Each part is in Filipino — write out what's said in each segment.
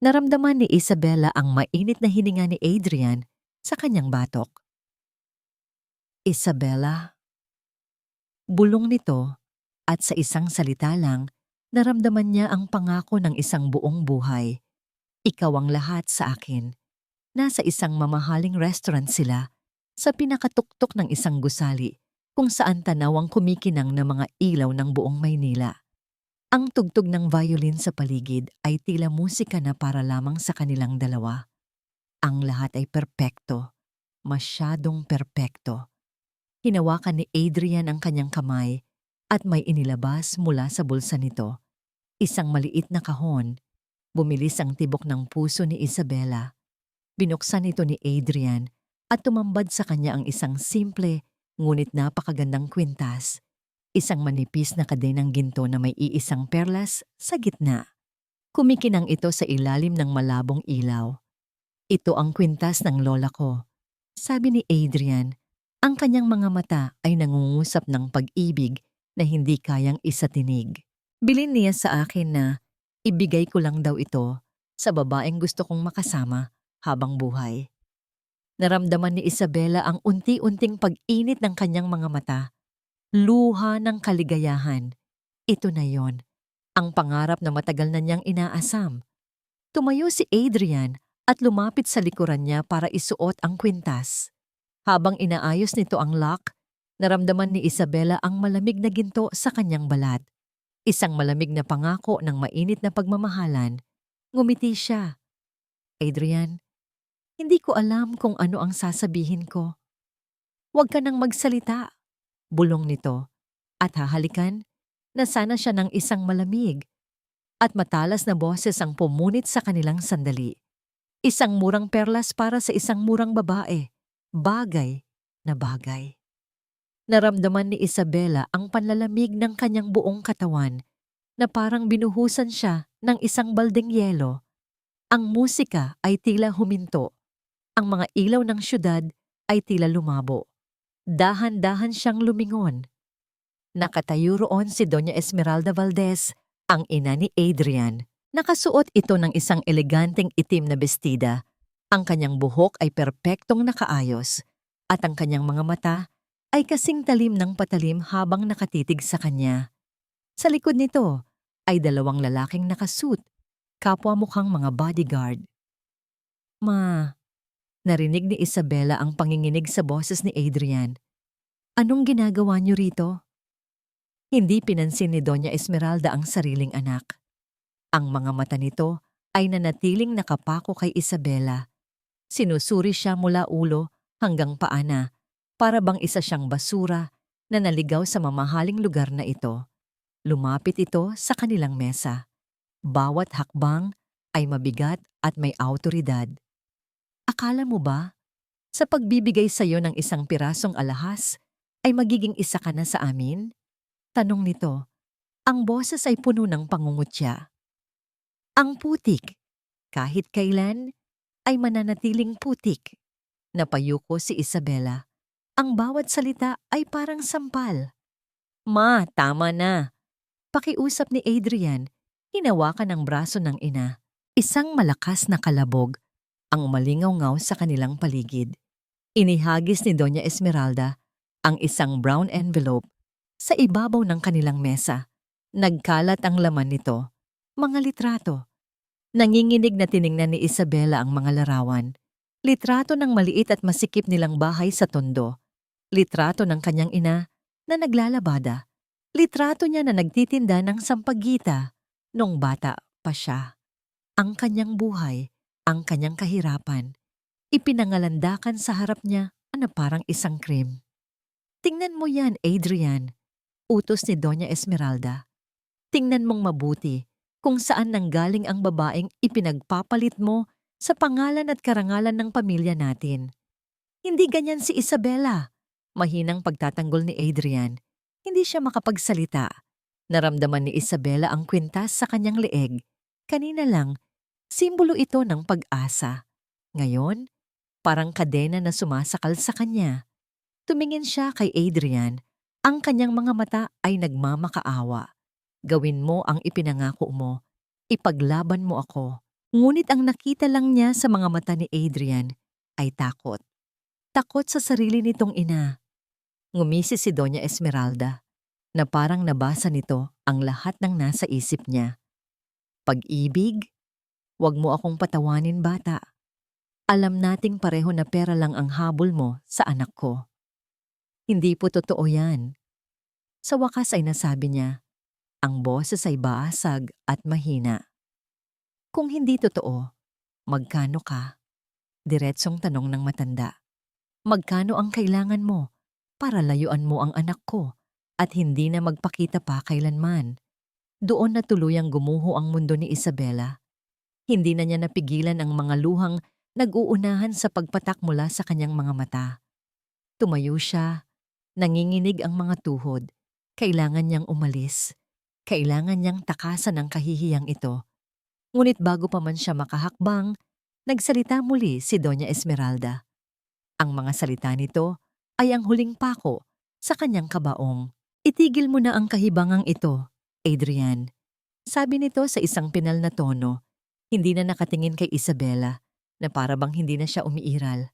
Naramdaman ni Isabella ang mainit na hininga ni Adrian sa kanyang batok. Isabella, bulong nito at sa isang salita lang, naramdaman niya ang pangako ng isang buong buhay. Ikaw ang lahat sa akin. Nasa isang mamahaling restaurant sila sa pinakatuktok ng isang gusali kung saan tanaw ang kumikinang na mga ilaw ng buong Maynila. Ang tugtog ng violin sa paligid ay tila musika na para lamang sa kanilang dalawa. Ang lahat ay perpekto, masyadong perpekto. Hinawakan ni Adrian ang kanyang kamay at may inilabas mula sa bulsa nito. Isang maliit na kahon. Bumilis ang tibok ng puso ni Isabella. Binuksan ito ni Adrian at tumambad sa kanya ang isang simple ngunit napakagandang kwintas. Isang manipis na kadenang ginto na may iisang perlas sa gitna. Kumikinang ito sa ilalim ng malabong ilaw. Ito ang kwintas ng lola ko, sabi ni Adrian. Ang kanyang mga mata ay nangungusap ng pag-ibig na hindi kayang isatinig. Bilin niya sa akin na ibigay ko lang daw ito sa babaeng gusto kong makasama habang buhay. Naramdaman ni Isabella ang unti-unting pag-init ng kanyang mga mata. Luha ng kaligayahan. Ito na yon, ang pangarap na matagal na niyang inaasam. Tumayo si Adrian at lumapit sa likuran niya para isuot ang kwintas. Habang inaayos nito ang lock, naramdaman ni Isabella ang malamig na ginto sa kanyang balat. Isang malamig na pangako ng mainit na pagmamahalan. Ngumiti siya. Adrian, hindi ko alam kung ano ang sasabihin ko. Huwag ka nang magsalita, bulong nito. At hahalikan na sana siya ng isang malamig at matalas na boses ang pumunit sa kanilang sandali. Isang murang perlas para sa isang murang babae. Bagay na bagay. Naramdaman ni Isabella ang panlalamig ng kanyang buong katawan na parang binuhusan siya ng isang baldeng yelo. Ang musika ay tila huminto. Ang mga ilaw ng syudad ay tila lumabo. Dahan-dahan siyang lumingon. Nakatayo roon si Doña Esmeralda Valdez, ang ina ni Adrian. Nakasuot ito ng isang eleganteng itim na bestida. Ang kanyang buhok ay perpektong nakaayos at ang kanyang mga mata ay kasing talim ng patalim habang nakatitig sa kanya. Sa likod nito ay dalawang lalaking nakasuit, kapwa mukhang mga bodyguard. Ma, narinig ni Isabella ang panginginig sa boses ni Adrian. Anong ginagawa niyo rito? Hindi pinansin ni Doña Esmeralda ang sariling anak. Ang mga mata nito ay nanatiling nakapako kay Isabella. Sinusuri siya mula ulo hanggang paa na, para bang isa siyang basura na naligaw sa mamahaling lugar na ito. Lumapit ito sa kanilang mesa. Bawat hakbang ay mabigat at may awtoridad. Akala mo ba, sa pagbibigay sa iyo ng isang pirasong alahas, ay magiging isa ka na sa amin? Tanong nito. Ang boses ay puno ng pangungutya. Ang putik, kahit kailan, ay mananatiling putik. Napayuko si Isabella. Ang bawat salita ay parang sampal. Ma, tama na. Pakiusap ni Adrian, hinawakan ang braso ng ina. Isang malakas na kalabog ang umalingaw-ngaw sa kanilang paligid. Inihagis ni Doña Esmeralda ang isang brown envelope sa ibabaw ng kanilang mesa. Nagkalat ang laman nito, mga litrato. Nanginginig na tiningnan ni Isabella ang mga larawan. Litrato ng maliit at masikip nilang bahay sa Tondo. Litrato ng kanyang ina na naglalabada. Litrato niya na nagtitinda ng sampagita nung bata pa siya. Ang kanyang buhay, ang kanyang kahirapan, ipinangalandakan sa harap niya na parang isang krim. Tingnan mo yan, Adrian, utos ni Doña Esmeralda. Tingnan mong mabuti kung saan nanggaling ang babaeng ipinagpapalit mo sa pangalan at karangalan ng pamilya natin. Hindi ganyan si Isabella. Mahinang pagtatanggol ni Adrian. Hindi siya makapagsalita. Naramdaman ni Isabella ang kwintas sa kanyang leeg. Kanina lang, simbolo ito ng pag-asa. Ngayon, parang kadena na sumasakal sa kanya. Tumingin siya kay Adrian. Ang kanyang mga mata ay nagmamakaawa. Gawin mo ang ipinangako mo. Ipaglaban mo ako. Ngunit ang nakita lang niya sa mga mata ni Adrian ay takot. Takot sa sarili nitong ina. Ngumisi si Doña Esmeralda na parang nabasa nito ang lahat ng nasa isip niya. Pag-ibig? Huwag mo akong patawanin, bata. Alam nating pareho na pera lang ang habol mo sa anak ko. Hindi po totoo yan. Sa wakas ay nasabi niya, ang boses ay baasag at mahina. Kung hindi totoo, magkano ka? Diretsong tanong ng matanda. Magkano ang kailangan mo para layuan mo ang anak ko at hindi na magpakita pa kailanman? Doon na tuluyang gumuho ang mundo ni Isabela. Hindi na niya napigilan ang mga luhang nag-uunahan sa pagpatak mula sa kanyang mga mata. Tumayo siya, nanginginig ang mga tuhod. Kailangan niyang umalis. Kailangan niyang takasan ang kahihiyang ito. Ngunit bago pa man siya makahakbang, nagsalita muli si Doña Esmeralda. Ang mga salita nito ay ang huling pako sa kanyang kabaong. Itigil mo na ang kahibangang ito, Adrian. Sabi nito sa isang pinal na tono, hindi na nakatingin kay Isabela na para bang hindi na siya umiiral.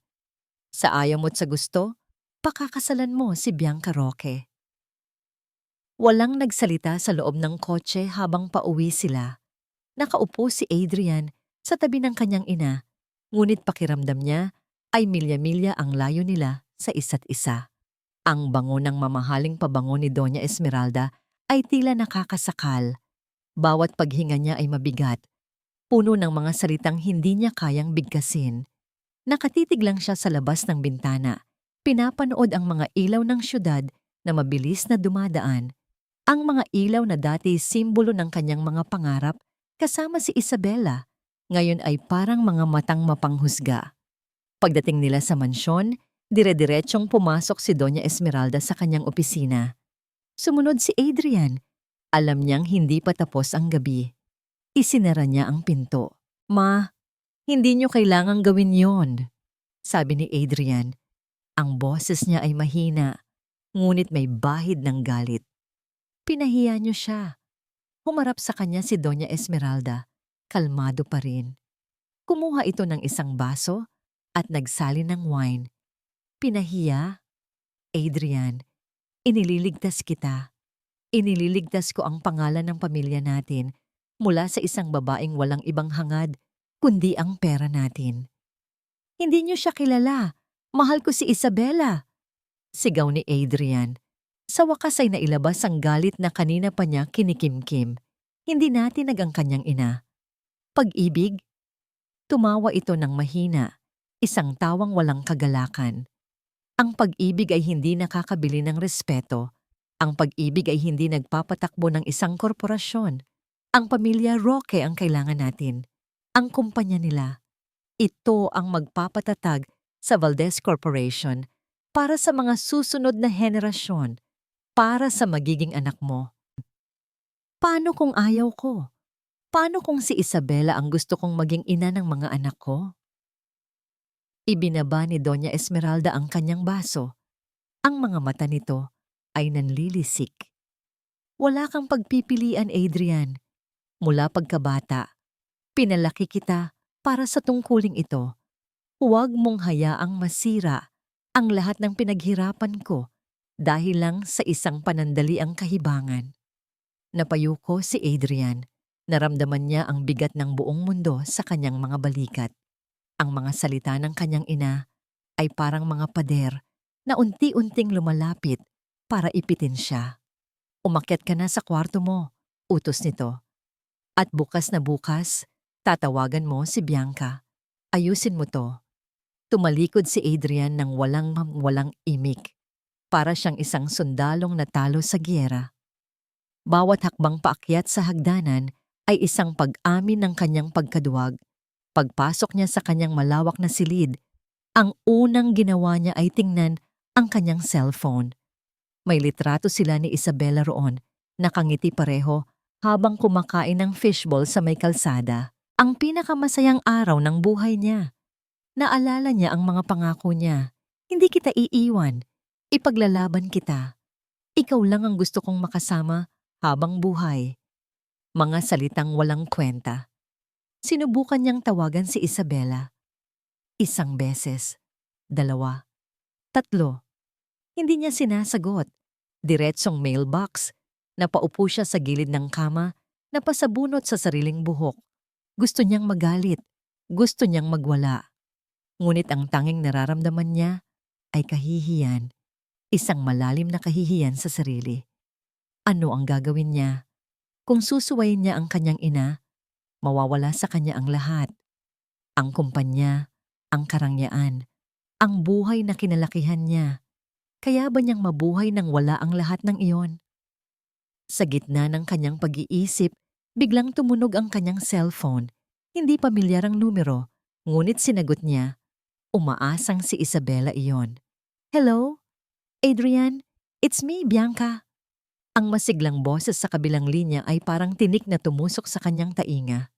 Sa ayaw mo't sa gusto, pakakasalan mo si Bianca Roque. Walang nagsalita sa loob ng kotse habang pauwi sila. Nakaupo si Adrian sa tabi ng kanyang ina, ngunit pakiramdam niya ay milya-milya ang layo nila sa isa't isa. Ang bango ng mamahaling pabango ni Doña Esmeralda ay tila nakakasakal. Bawat paghinga niya ay mabigat, puno ng mga salitang hindi niya kayang bigkasin. Nakatitig lang siya sa labas ng bintana, pinapanood ang mga ilaw ng syudad na mabilis na dumadaan. Ang mga ilaw na dati simbolo ng kanyang mga pangarap kasama si Isabela, ngayon ay parang mga matang mapanghusga. Pagdating nila sa mansyon, dire-diretsyong pumasok si Doña Esmeralda sa kanyang opisina. Sumunod si Adrian. Alam niyang hindi pa tapos ang gabi. Isinara niya ang pinto. Ma, hindi niyo kailangang gawin yon, sabi ni Adrian. Ang boses niya ay mahina, ngunit may bahid ng galit. Pinahiya niyo siya. Humarap sa kanya si Doña Esmeralda, kalmado pa rin. Kumuha ito ng isang baso at nagsali ng wine. Pinahiya? Adrian, inililigtas kita. Inililigtas ko ang pangalan ng pamilya natin mula sa isang babaeng walang ibang hangad, kundi ang pera natin. Hindi niyo siya kilala. Mahal ko si Isabela. Sigaw ni Adrian. Sa wakas ay nailabas ang galit na kanina pa niya kinikimkim. Hindi natinag ang kanyang ina. Pag-ibig? Tumawa ito ng mahina, isang tawang walang kagalakan. Ang pag-ibig ay hindi nakakabili ng respeto. Ang pag-ibig ay hindi nagpapatakbo ng isang korporasyon. Ang pamilya Roque ang kailangan natin. Ang kumpanya nila. Ito ang magpapatatag sa Valdez Corporation para sa mga susunod na henerasyon, para sa magiging anak mo. Paano kung ayaw ko? Paano kung si Isabela ang gusto kong maging ina ng mga anak ko? Ibinaba ni Doña Esmeralda ang kanyang baso. Ang mga mata nito ay nanlilisik. Wala kang pagpipilian, Adrian. Mula pagkabata, pinalaki kita para sa tungkuling ito. Huwag mong hayaang masira ang lahat ng pinaghirapan ko dahil lang sa isang panandaliang kahibangan. Napayuko si Adrian. Naramdaman niya ang bigat ng buong mundo sa kanyang mga balikat. Ang mga salita ng kanyang ina ay parang mga pader na unti-unting lumalapit para ipitin siya. Umakyat ka na sa kwarto mo, utos nito. At bukas na bukas, tatawagan mo si Bianca. Ayusin mo to. Tumalikod si Adrian ng walang imik. Para siyang isang sundalong natalo sa giyera. Bawat hakbang paakyat sa hagdanan ay isang pag-amin ng kanyang pagkaduwag. Pagpasok niya sa kanyang malawak na silid, ang unang ginawa niya ay tingnan ang kanyang cellphone. May litrato sila ni Isabela roon, nakangiti pareho habang kumakain ng fishball sa may kalsada. Ang pinakamasayang araw ng buhay niya. Naalala niya ang mga pangako niya. Hindi kita iiwan. Ipaglalaban kita. Ikaw lang ang gusto kong makasama habang buhay. Mga salitang walang kwenta. Sinubukan niyang tawagan si Isabela. Isang beses, dalawa, tatlo. Hindi niya sinasagot. Diretsong mailbox. Napaupo siya sa gilid ng kama, napasabunot sa sariling buhok. Gusto niyang magalit. Gusto niyang magwala. Ngunit ang tanging nararamdaman niya ay kahihiyan. Isang malalim na kahihiyan sa sarili. Ano ang gagawin niya? Kung susuwayin niya ang kanyang ina, mawawala sa kanya ang lahat. Ang kumpanya, ang karangyaan, ang buhay na kinalakihan niya. Kaya ba niyang mabuhay nang wala ang lahat ng iyon? Sa gitna ng kanyang pag-iisip, biglang tumunog ang kanyang cellphone. Hindi pamilyar ang numero, ngunit sinagot niya. Umaasang si Isabela iyon. Hello? Adrian? It's me, Bianca. Ang masiglang boses sa kabilang linya ay parang tinik na tumusok sa kanyang tainga.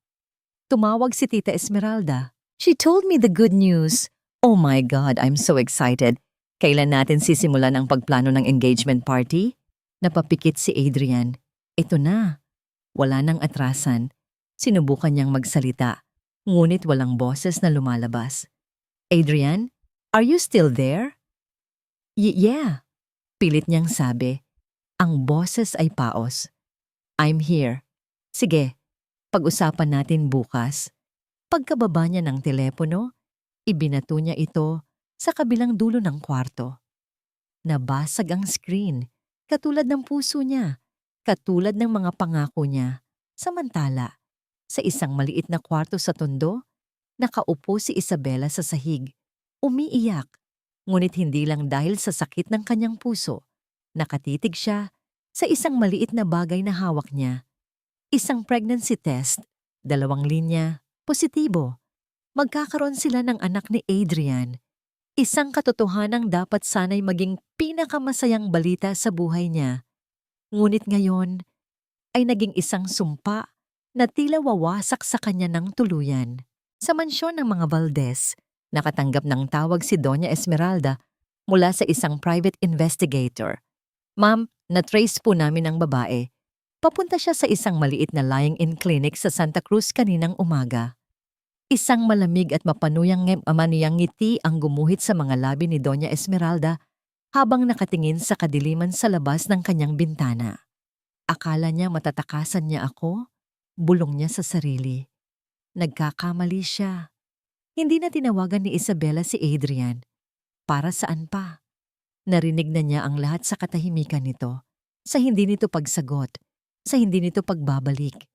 Tumawag si Tita Esmeralda. She told me the good news. Oh my God, I'm so excited. Kailan natin sisimulan ang pagplano ng engagement party? Napapikit si Adrian. Ito na. Wala nang atrasan. Sinubukan niyang magsalita, ngunit walang boses na lumalabas. Adrian, are you still there? Yeah, pilit niyang sabi. Ang boses ay paos. I'm here. Sige, pag-usapan natin bukas. Pagkababa niya ng telepono, ibinato niya ito sa kabilang dulo ng kwarto. Nabasag ang screen, katulad ng puso niya, katulad ng mga pangako niya. Samantala, sa isang maliit na kwarto sa tondo, nakaupo si Isabela sa sahig. Umiiyak, ngunit hindi lang dahil sa sakit ng kanyang puso. Nakatitig siya sa isang maliit na bagay na hawak niya. Isang pregnancy test, 2 linya, positibo. Magkakaroon sila ng anak ni Adrian. Isang katotohanang dapat sana'y maging pinakamasayang balita sa buhay niya. Ngunit ngayon ay naging isang sumpa na tila wawasak sa kanya ng tuluyan. Sa mansyon ng mga Valdez, nakatanggap ng tawag si Doña Esmeralda mula sa isang private investigator. Ma'am, na-trace po namin ang babae. Papunta siya sa isang maliit na lying-in clinic sa Santa Cruz kaninang umaga. Isang malamig at mapanuyang ngiti ang gumuhit sa mga labi ni Doña Esmeralda habang nakatingin sa kadiliman sa labas ng kanyang bintana. Akala niya matatakasan niya ako, bulong niya sa sarili. Nagkakamali siya. Hindi na tinawagan ni Isabela si Adrian. Para saan pa? Narinig na niya ang lahat sa katahimikan nito, sa hindi nito pagsagot, sa hindi nito pagbabalik.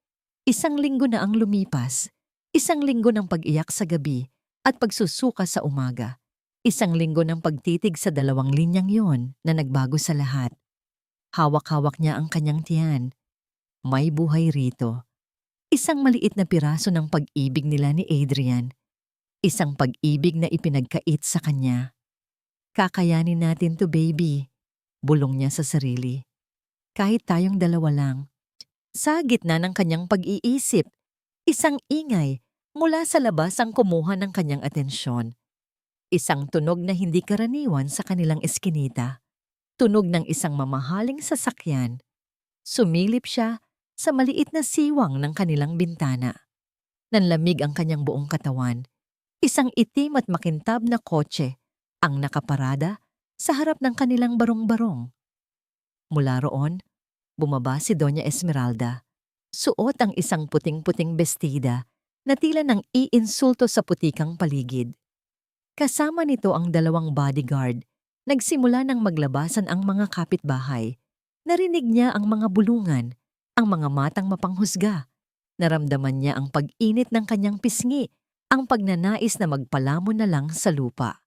1 linggo na ang lumipas. 1 linggo ng pag-iyak sa gabi at pagsusuka sa umaga. 1 linggo ng pagtitig sa 2 linyang yon na nagbago sa lahat. Hawak-hawak niya ang kanyang tiyan. May buhay rito. Isang maliit na piraso ng pag-ibig nila ni Adrian. Isang pag-ibig na ipinagkait sa kanya. Kakayanin natin to, baby, bulong niya sa sarili. Kahit tayong 2 lang. Sa gitna ng kanyang pag-iisip, isang ingay mula sa labas ang kumuha ng kanyang atensyon. Isang tunog na hindi karaniwan sa kanilang eskinita. Tunog ng isang mamahaling sasakyan. Sumilip siya sa maliit na siwang ng kanilang bintana. Nanlamig ang kanyang buong katawan. Isang itim at makintab na kotse ang nakaparada sa harap ng kanilang barong-barong. Mula roon, bumaba si Doña Esmeralda. Suot ang isang puting-puting bestida na tila nang iinsulto sa putikang paligid. Kasama nito ang 2 bodyguard. Nagsimula ng maglabasan ang mga kapitbahay. Narinig niya ang mga bulungan, ang mga matang mapanghusga. Naramdaman niya ang pag-init ng kanyang pisngi, ang pagnanais na magpalamon na lang sa lupa.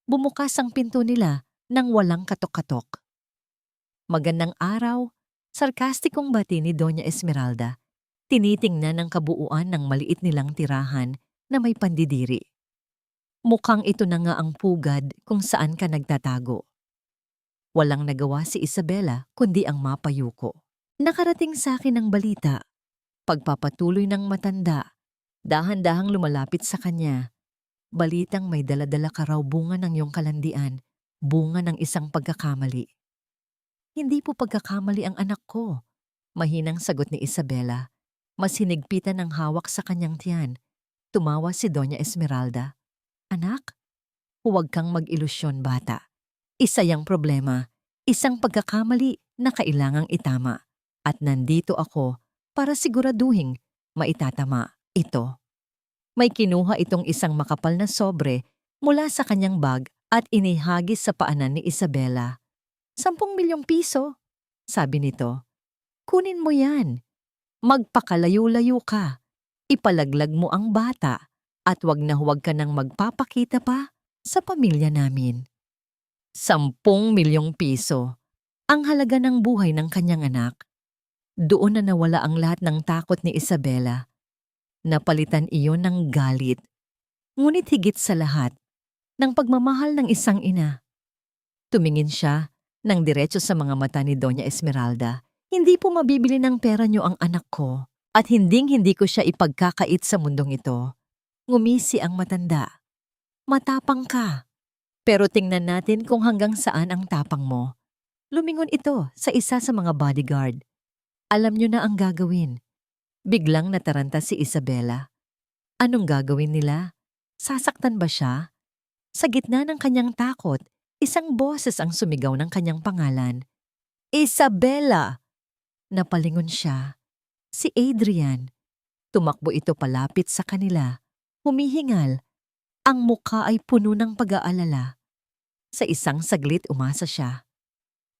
Bumukas ang pinto nila nang walang katok-katok. Magandang araw, sarkastikong bati ni Doña Esmeralda. Tinitingnan ang kabuuan ng maliit nilang tirahan na may pandidiri. Mukhang ito na nga ang pugad kung saan ka nagtatago. Walang nagawa si Isabela kundi ang mapayuko. Nakarating sa akin ang balita. Pagpapatuloy ng matanda, dahan-dahang lumalapit sa kanya. Balitang may dala-dala ka raw bunga ng iyong kalandian, bunga ng isang pagkakamali. Hindi po pagkakamali ang anak ko, mahinang sagot ni Isabela. Mas hinigpitan ang hawak sa kanyang tiyan. Tumawa si Doña Esmeralda. Anak, huwag kang mag-ilusyon bata. Isa yang problema, isang pagkakamali na kailangang itama. At nandito ako para siguraduhing maitatama ito. May kinuha itong isang makapal na sobre mula sa kanyang bag at inihagis sa paanan ni Isabela. 10 milyong piso, sabi nito. Kunin mo yan. Magpakalayo-layo ka. Ipalaglag mo ang bata at wag na huwag ka nang magpapakita pa sa pamilya namin. 10 milyong piso. Ang halaga ng buhay ng kanyang anak. Doon na nawala ang lahat ng takot ni Isabela. Napalitan iyon ng galit. Ngunit higit sa lahat, ng pagmamahal ng isang ina. Tumingin siya ng diretso sa mga mata ni Doña Esmeralda. Hindi po mabibili ng pera niyo ang anak ko at hinding-hindi ko siya ipagkakait sa mundong ito. Ngumisi ang matanda. Matapang ka. Pero tingnan natin kung hanggang saan ang tapang mo. Lumingon ito sa isa sa mga bodyguard. Alam niyo na ang gagawin. Biglang nataranta si Isabela. Anong gagawin nila? Sasaktan ba siya? Sa gitna ng kanyang takot, isang boses ang sumigaw ng kanyang pangalan. Isabela! Napalingon siya. Si Adrian. Tumakbo ito palapit sa kanila. Humihingal. Ang mukha ay puno ng pag-aalala. Sa isang saglit umasa siya.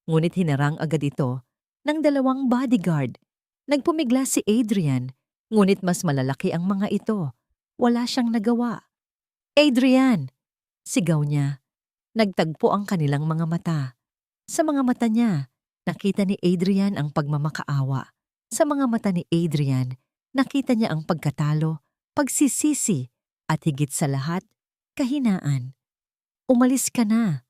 Ngunit hinarang agad ito ng 2 bodyguard. Nagpumigla si Adrian, ngunit mas malalaki ang mga ito. Wala siyang nagawa. Adrian! Sigaw niya. Nagtagpo ang kanilang mga mata. Sa mga mata niya, nakita ni Adrian ang pagmamakaawa. Sa mga mata ni Adrian, nakita niya ang pagkatalo, pagsisisi, at higit sa lahat, kahinaan. Umalis ka na.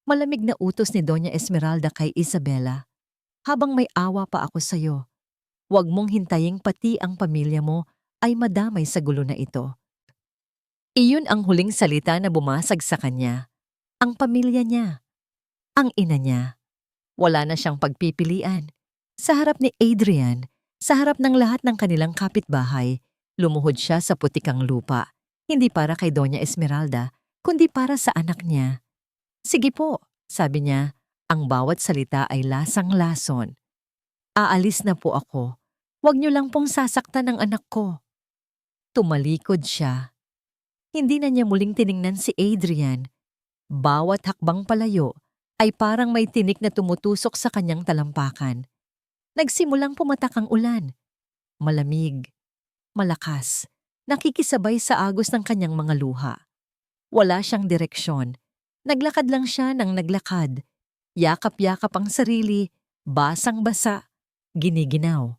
Malamig na utos ni Doña Esmeralda kay Isabela. Habang may awa pa ako sa'yo, huwag mong hintaying pati ang pamilya mo ay madamay sa gulo na ito. Iyon ang huling salita na bumasag sa kanya. Ang pamilya niya. Ang ina niya. Wala na siyang pagpipilian. Sa harap ni Adrian, sa harap ng lahat ng kanilang kapitbahay, lumuhod siya sa putikang lupa. Hindi para kay Doña Esmeralda, kundi para sa anak niya. Sige po, sabi niya, ang bawat salita ay lasang-lason. Aalis na po ako. Huwag niyo lang pong sasaktan ang anak ko. Tumalikod siya. Hindi na niya muling tiningnan si Adrian. Bawat hakbang palayo ay parang may tinik na tumutusok sa kanyang talampakan. Nagsimulang pumatak ang ulan. Malamig, malakas, nakikisabay sa agos ng kanyang mga luha. Wala siyang direksyon. Naglakad lang siya ng naglakad. Yakap-yakap ang sarili, basang-basa, giniginaw.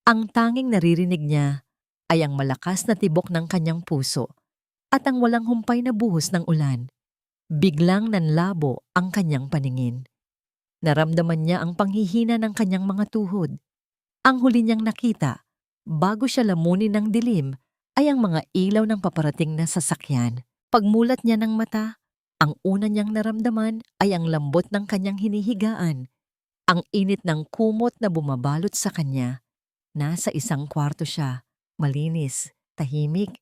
Ang tanging naririnig niya ay ang malakas na tibok ng kanyang puso at ang walang humpay na buhos ng ulan. Biglang nanlabo ang kanyang paningin. Naramdaman niya ang panghihina ng kanyang mga tuhod. Ang huli niyang nakita, bago siya lamunin ng dilim, ay ang mga ilaw ng paparating na sasakyan. Pagmulat niya ng mata, ang una niyang naramdaman ay ang lambot ng kanyang hinihigaan. Ang init ng kumot na bumabalot sa kanya. Nasa isang kwarto siya, malinis, tahimik.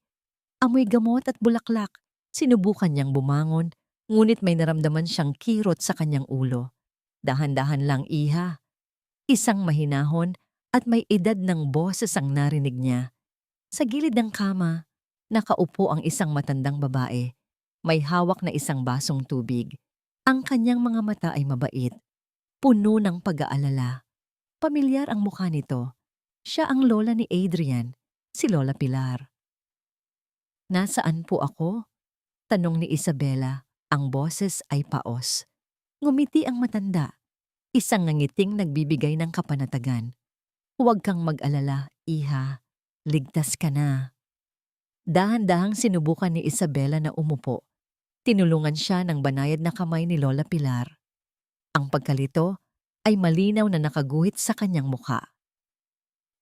Amoy gamot at bulaklak. Sinubukan niyang bumangon, ngunit may naramdaman siyang kirot sa kanyang ulo. Dahan-dahan lang, iha. Isang mahinahon at may edad ng boses ang narinig niya. Sa gilid ng kama, nakaupo ang isang matandang babae. May hawak na isang basong tubig. Ang kanyang mga mata ay mabait, puno ng pag-aalala. Pamilyar ang mukha nito. Siya ang lola ni Adrian, si Lola Pilar. Nasaan po ako? Tanong ni Isabela. Ang boses ay paos. Ngumiti ang matanda. Isang ngangiting nagbibigay ng kapanatagan. Huwag kang mag-alala, iha. Ligtas ka na. Dahan-dahang sinubukan ni Isabela na umupo. Tinulungan siya ng banayad na kamay ni Lola Pilar. Ang pagkalito ay malinaw na nakaguhit sa kanyang mukha.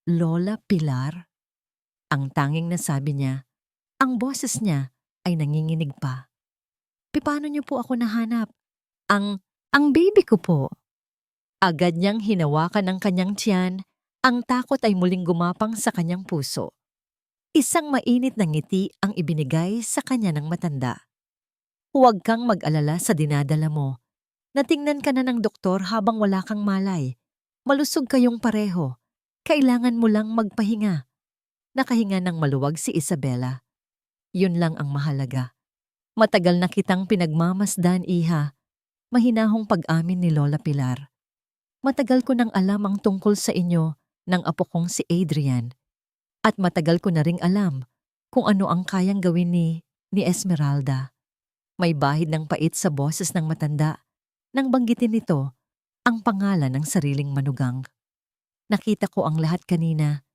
Lola Pilar? Ang tanging nasabi niya. Ang boses niya ay nanginginig pa. Paano niyo po ako nahanap? Ang baby ko po. Agad niyang hinawakan ang kanyang tiyan. Ang takot ay muling gumapang sa kanyang puso. Isang mainit na ngiti ang ibinigay sa kanya ng matanda. Huwag kang mag-alala sa dinadala mo. Natingnan ka na ng doktor habang wala kang malay. Malusog kayong pareho. Kailangan mo lang magpahinga. Nakahinga ng maluwag si Isabela. Yun lang ang mahalaga. Matagal na kitang pinagmamasdan, iha. Mahinahong pag-amin ni Lola Pilar. Matagal ko nang alam ang tungkol sa inyo ng apo kong si Adrian. At matagal ko na ring alam kung ano ang kayang gawin ni Esmeralda. May bahid ng pait sa boses ng matanda nang banggitin nito ang pangalan ng sariling manugang. Nakita ko ang lahat kanina.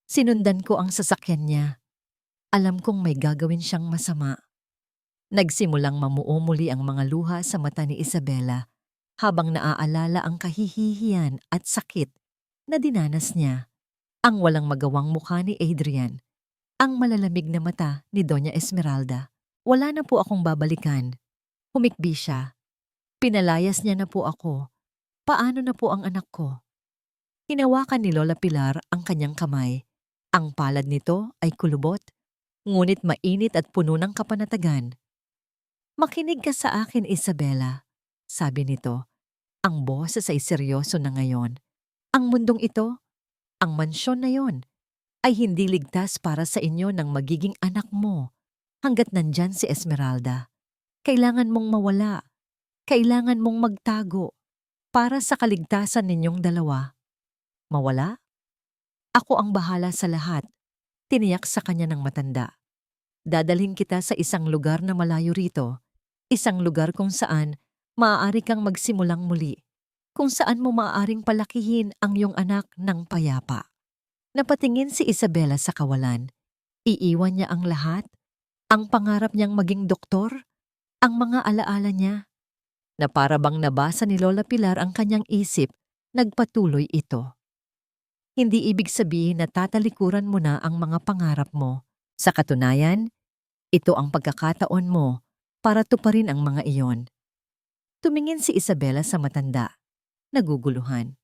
Sinundan ko ang sasakyan niya. Alam kong may gagawin siyang masama. Nagsimulang mamuo muli ang mga luha sa mata ni Isabela habang naaalala ang kahihihiyan at sakit na dinanas niya. Ang walang magawang mukha ni Adrian, ang malalamig na mata ni Doña Esmeralda. Wala na po akong babalikan. Humikbi siya. Pinalayas niya na po ako. Paano na po ang anak ko? Hinawakan ni Lola Pilar ang kanyang kamay. Ang palad nito ay kulubot, ngunit mainit at puno ng kapanatagan. Makinig ka sa akin, Isabela, sabi nito. Ang boses ay seryoso na ngayon. Ang mundong ito, ang mansyon na yon, ay hindi ligtas para sa inyo ng magiging anak mo hanggat nandyan si Esmeralda. Kailangan mong mawala. Kailangan mong magtago para sa kaligtasan ninyong dalawa. Mawala? Ako ang bahala sa lahat, tiniyak sa kanya ng matanda. Dadalhin kita sa isang lugar na malayo rito, isang lugar kung saan maaari kang magsimulang muli, kung saan mo maaaring palakihin ang iyong anak ng payapa. Napatingin si Isabela sa kawalan. Iiwan niya ang lahat, ang pangarap niyang maging doktor, ang mga alaala niya. Na para bang nabasa ni Lola Pilar ang kanyang isip, nagpatuloy ito. Hindi ibig sabihin na tatalikuran mo na ang mga pangarap mo. Sa katunayan, ito ang pagkakataon mo para tuparin ang mga iyon. Tumingin si Isabela sa matanda. Naguguluhan.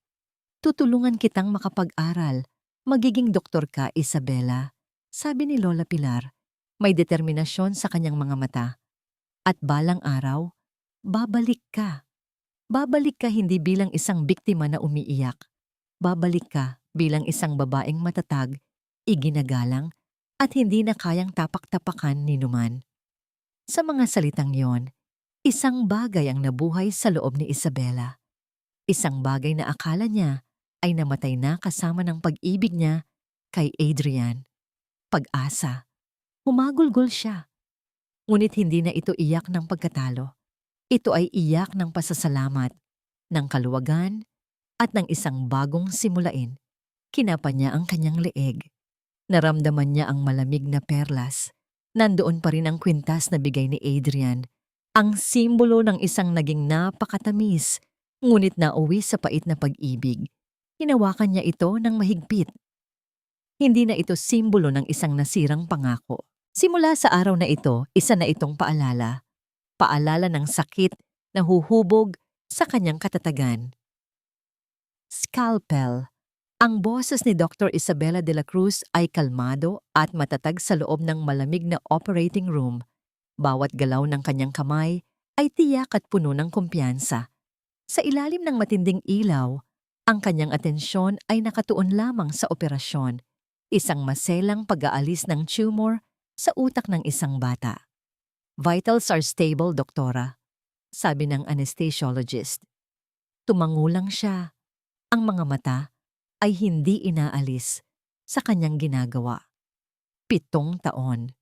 Tutulungan kitang makapag-aral. Magiging doktor ka, Isabela, sabi ni Lola Pilar. May determinasyon sa kanyang mga mata. At balang araw, babalik ka. Babalik ka hindi bilang isang biktima na umiiyak. Babalik ka bilang isang babaeng matatag, iginagalang, at hindi na kayang tapak-tapakan ni numan. Sa mga salitang yon, isang bagay ang nabuhay sa loob ni Isabela. Isang bagay na akala niya ay namatay na kasama ng pag-ibig niya kay Adrian. Pag-asa. Humagulgol siya. Ngunit hindi na ito iyak ng pagkatalo. Ito ay iyak ng pasasalamat, ng kaluwagan, at ng isang bagong simulain. Kinapa niya ang kanyang leeg. Naramdaman niya ang malamig na perlas. Nandoon pa rin ang kwintas na bigay ni Adrian, ang simbolo ng isang naging napakatamis, ngunit nauwi sa pait na pag-ibig. Hinawakan niya ito ng mahigpit. Hindi na ito simbolo ng isang nasirang pangako. Simula sa araw na ito, isa na itong paalala. Paalala ng sakit na huhubog sa kanyang katatagan. Scalpel. Ang boses ni Dr. Isabela de la Cruz ay kalmado at matatag sa loob ng malamig na operating room. Bawat galaw ng kanyang kamay ay tiyak at puno ng kumpiyansa. Sa ilalim ng matinding ilaw, ang kanyang atensyon ay nakatuon lamang sa operasyon, isang maselang pag-aalis ng tumor sa utak ng isang bata. Vitals are stable, doktora, sabi ng anesthesiologist. Tumangulang siya. Ang mga mata ay hindi inaalis sa kanyang ginagawa. 7 taon.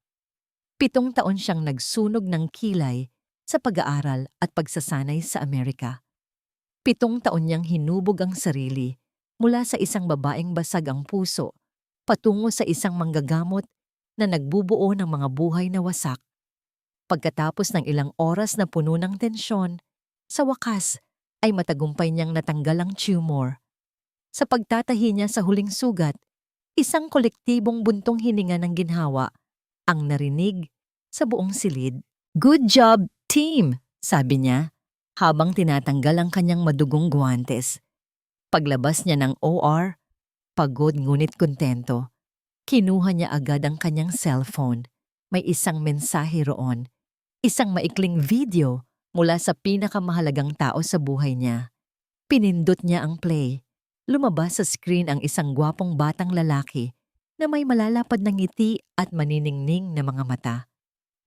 7 taon siyang nagsunog ng kilay sa pag-aaral at pagsasanay sa Amerika. 7 taon niyang hinubog ang sarili mula sa isang babaeng basag ang puso patungo sa isang manggagamot na nagbubuo ng mga buhay na wasak. Pagkatapos ng ilang oras na puno ng tensyon, sa wakas ay matagumpay niyang natanggal ang tumor. Sa pagtatahi niya sa huling sugat, isang kolektibong buntong hininga ng ginhawa ang narinig sa buong silid. "Good job, team!" sabi niya habang tinatanggal ang kanyang madugong guwantes. Paglabas niya ng OR, pagod ngunit kontento. Kinuha niya agad ang kanyang cellphone. May isang mensahe roon. Isang maikling video mula sa pinakamahalagang tao sa buhay niya. Pinindot niya ang play. Lumabas sa screen ang isang gwapong batang lalaki na may malalapad na ngiti at maniningning na mga mata.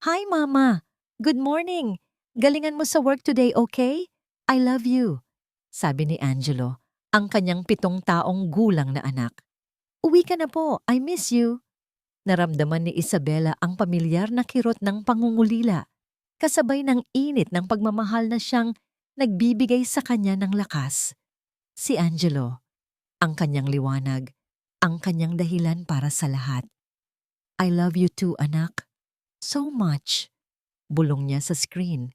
"Hi, Mama! Good morning! Galingan mo sa work today, okay? I love you," sabi ni Angelo, ang kanyang 7 taong gulang na anak. "Uwi ka na po, I miss you." Naramdaman ni Isabela ang pamilyar na kirot ng pangungulila, kasabay ng init ng pagmamahal na siyang nagbibigay sa kanya ng lakas. Si Angelo, ang kanyang liwanag, ang kanyang dahilan para sa lahat. "I love you too, anak. So much," bulong niya sa screen.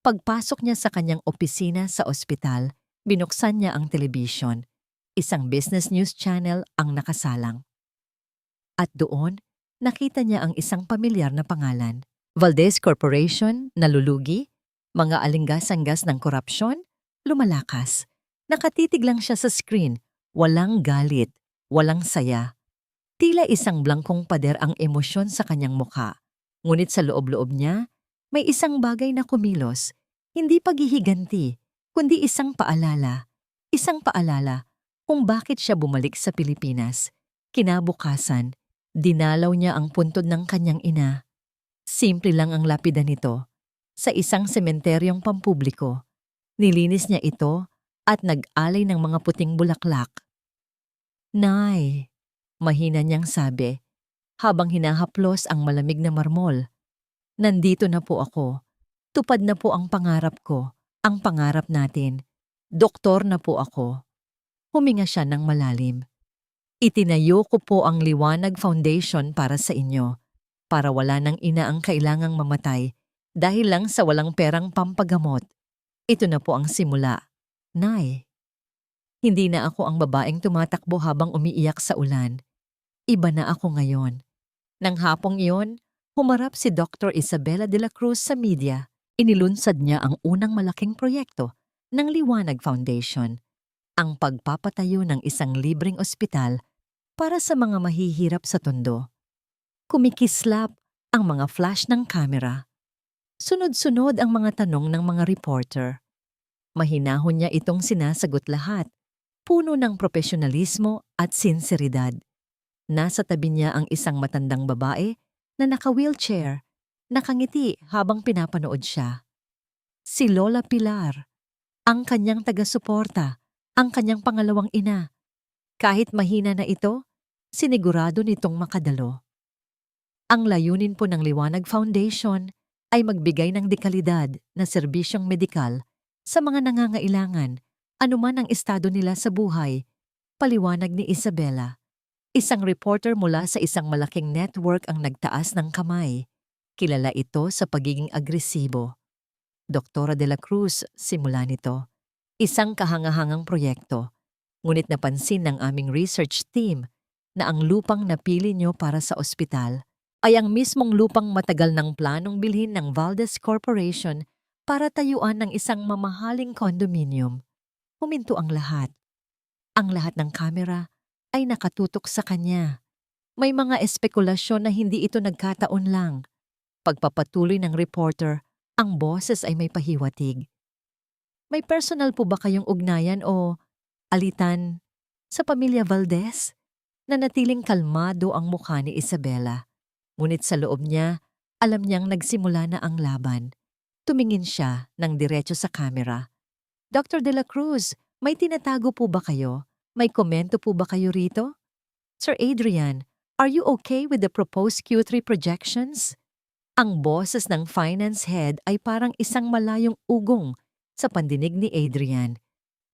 Pagpasok niya sa kanyang opisina sa ospital, binuksan niya ang telebisyon. Isang business news channel ang nakasalang. At doon, nakita niya ang isang pamilyar na pangalan. Valdez Corporation, nalulugi, mga alinggas-anggas ng korupsyon, lumalakas. Nakatitig lang siya sa screen, walang galit, walang saya. Tila isang blangkong pader ang emosyon sa kanyang mukha. Ngunit sa loob-loob niya, may isang bagay na kumilos, hindi paghihiganti, kundi isang paalala. Isang paalala kung bakit siya bumalik sa Pilipinas. Kinabukasan, dinalaw niya ang puntod ng kanyang ina. Simple lang ang lapida nito. Sa isang sementeryong pampubliko, nilinis niya ito at nag-alay ng mga puting bulaklak. "Nay," mahina niyang sabi, habang hinahaplos ang malamig na marmol. "Nandito na po ako. Tupad na po ang pangarap ko, ang pangarap natin. Doktor na po ako." Huminga siya ng malalim. "Itinayo ko po ang Liwanag Foundation para sa inyo, para wala ng ina ang kailangang mamatay dahil lang sa walang perang pampagamot. Ito na po ang simula, Nay." Hindi na ako ang babaeng tumatakbo habang umiiyak sa ulan. Iba na ako ngayon. Nang hapong iyon, humarap si Dr. Isabela de la Cruz sa media. Inilunsad niya ang unang malaking proyekto ng Liwanag Foundation, ang pagpapatayo ng isang libreng ospital para sa mga mahihirap sa Tondo. Kumikislap ang mga flash ng kamera. Sunod-sunod ang mga tanong ng mga reporter. Mahinahon niya itong sinasagot lahat, puno ng profesionalismo at sinseridad. Nasa tabi niya ang isang matandang babae na naka-wheelchair, nakangiti habang pinapanood siya. Si Lola Pilar, ang kanyang taga-suporta, ang kanyang pangalawang ina. Kahit mahina na ito, sinigurado nitong makadalo. Ang layunin po ng Liwanag Foundation ay magbigay ng dekalidad na serbisyong medikal sa mga nangangailangan, anuman ang estado nila sa buhay, paliwanag ni Isabela. Isang reporter mula sa isang malaking network ang nagtaas ng kamay. Kilala ito sa pagiging agresibo. Doktora de la Cruz, simula nito. Isang kahangahangang proyekto. Ngunit napansin ng aming research team na ang lupang napili nyo para sa ospital ay ang mismong lupang matagal ng planong bilhin ng Valdez Corporation para tayuan ng isang mamahaling condominium. Huminto ang lahat. Ang lahat ng kamera ay nakatutok sa kanya. May mga espekulasyon na hindi ito nagkataon lang. Pagpapatuloy ng reporter, ang boses ay may pahiwatig. "May personal po ba kayong ugnayan o alitan sa pamilya Valdez?" Nanatiling kalmado ang mukha ni Isabela. Ngunit sa loob niya, alam niyang nagsimula na ang laban. Tumingin siya ng diretso sa kamera. "Dr. de la Cruz, may tinatago po ba kayo? May komento po ba kayo rito? Sir Adrian, are you okay with the proposed Q3 projections?" Ang boses ng finance head ay parang isang malayong ugong sa pandinig ni Adrian.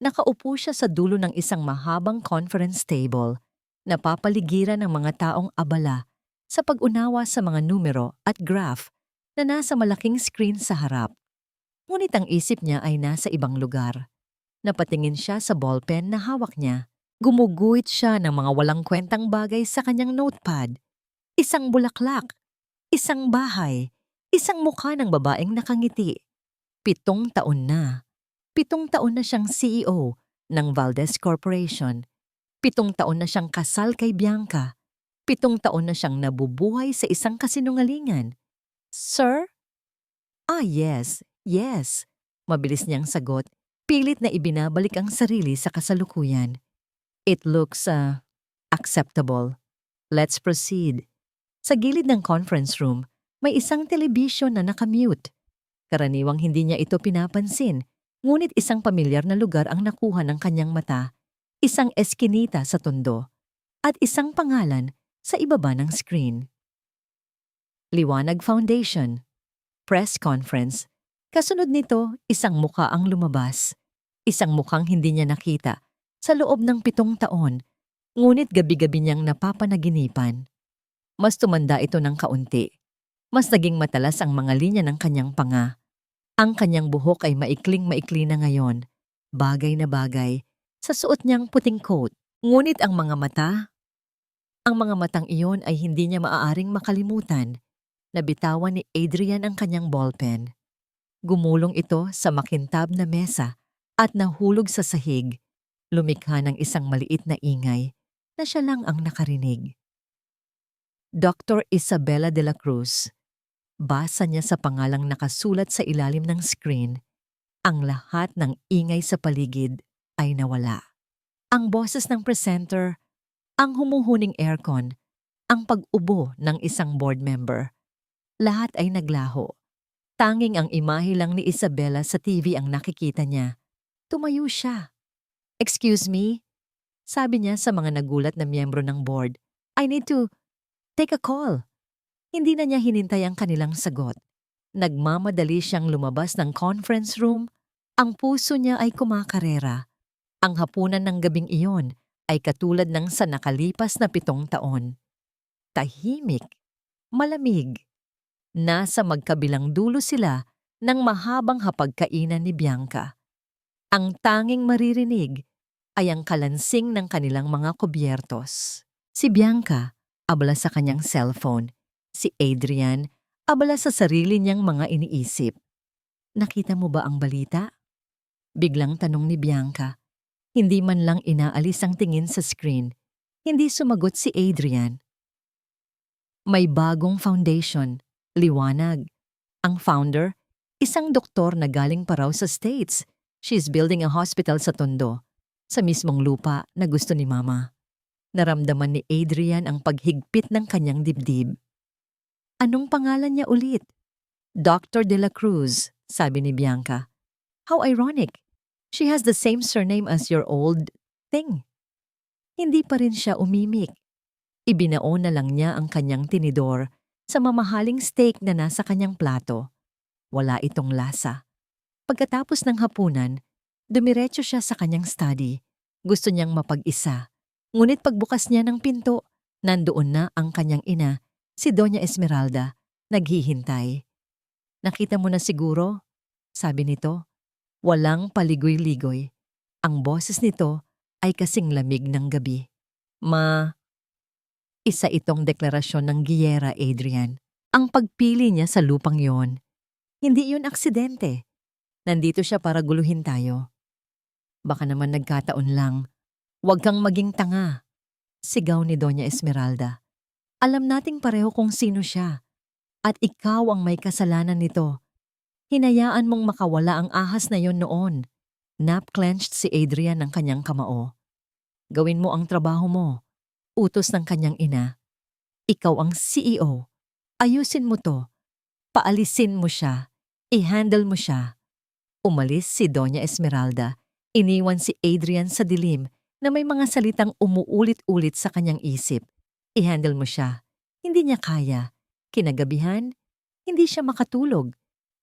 Nakaupo siya sa dulo ng isang mahabang conference table, napapaligiran ng mga taong abala sa pag-unawa sa mga numero at graph na nasa malaking screen sa harap. Ngunit ang isip niya ay nasa ibang lugar. Napatingin siya sa ballpen na hawak niya. Gumuguhit siya ng mga walang kwentang bagay sa kanyang notepad. Isang bulaklak, isang bahay, isang mukha ng babaeng nakangiti. 7 taon na. 7 taon na siyang CEO ng Valdez Corporation. 7 taon na siyang kasal kay Bianca. 7 taon na siyang nabubuhay sa isang kasinungalingan. Sir? Yes, yes. Mabilis niyang sagot, pilit na ibinabalik ang sarili sa kasalukuyan. It looks, acceptable. Let's proceed. Sa gilid ng conference room, may isang telebisyon na nakamute. Karaniwang hindi niya ito pinapansin, ngunit isang pamilyar na lugar ang nakuha ng kanyang mata, isang eskinita sa tondo, at isang pangalan sa ibaba ng screen. Liwanag Foundation. Press conference. Kasunod nito, isang muka ang lumabas. Isang mukhang hindi niya nakita sa loob ng 7 taon, ngunit gabi-gabi niyang napapanaginipan. Mas tumanda ito ng kaunti. Mas naging matalas ang mga linya ng kanyang panga. Ang kanyang buhok ay maikling-maikli na ngayon, bagay na bagay, sa suot niyang puting coat. Ngunit ang mga matang iyon ay hindi niya maaaring makalimutan. Nabitawan ni Adrian ang kanyang ballpen. Gumulong ito sa makintab na mesa at nahulog sa sahig. Lumikha ng isang maliit na ingay na siya lang ang nakarinig. Dr. Isabela de la Cruz. Basa niya sa pangalang nakasulat sa ilalim ng screen. Ang lahat ng ingay sa paligid ay nawala. Ang boses ng presenter, ang humuhuning aircon, ang pag-ubo ng isang board member. Lahat ay naglaho. Tanging ang imahe lang ni Isabela sa TV ang nakikita niya. Tumayo siya. "Excuse me?" Sabi niya sa mga nagulat na miyembro ng board. "I need to take a call." Hindi na niya hinintay ang kanilang sagot. Nagmamadali siyang lumabas ng conference room. Ang puso niya ay kumakarera. Ang hapunan ng gabing iyon ay katulad ng sa nakalipas na 7 taon. Tahimik, malamig. Nasa magkabilang dulo sila ng mahabang hapagkainan ni Bianca. Ang tanging maririnig ay ang kalansing ng kanilang mga kubyertos. Si Bianca, abala sa kanyang cellphone. Si Adrian, abala sa sarili niyang mga iniisip. "Nakita mo ba ang balita?" Biglang tanong ni Bianca. Hindi man lang inaalis ang tingin sa screen. Hindi sumagot si Adrian. May bagong foundation. Liwanag. Ang founder, isang doktor na galing pa raw sa States. She's building a hospital sa Tondo, sa mismong lupa na gusto ni Mama. Naramdaman ni Adrian ang paghigpit ng kanyang dibdib. "Anong pangalan niya ulit?" "Dr. de la Cruz," sabi ni Bianca. "How ironic. She has the same surname as your old thing." Hindi pa rin siya umimik. Ibinao na lang niya ang kanyang tinidor sa mamahaling steak na nasa kanyang plato. Wala itong lasa. Pagkatapos ng hapunan, dumiretso siya sa kanyang study. Gusto niyang mapag-isa. Ngunit pagbukas niya ng pinto, nandoon na ang kanyang ina, si Doña Esmeralda, naghihintay. "Nakita mo na siguro?" sabi nito. Walang paligoy-ligoy. Ang boses nito ay kasing lamig ng gabi. Isa itong deklarasyon ng giyera, Adrian. Ang pagpili niya sa lupang yon. Hindi yun aksidente. Nandito siya para guluhin tayo. Baka naman nagkataon lang. Huwag kang maging tanga. Sigaw ni Doña Esmeralda. Alam nating pareho kung sino siya. At ikaw ang may kasalanan nito. Hinayaan mong makawala ang ahas na yon noon. Nap-clenched si Adrian ng kanyang kamao. Gawin mo ang trabaho mo. Utos ng kanyang ina. Ikaw ang CEO. Ayusin mo to. Paalisin mo siya. I-handle mo siya. Umalis si Doña Esmeralda. Iniwan si Adrian sa dilim na may mga salitang umuulit-ulit sa kanyang isip. I-handle mo siya. Hindi niya kaya. Kinagabihan, hindi siya makatulog.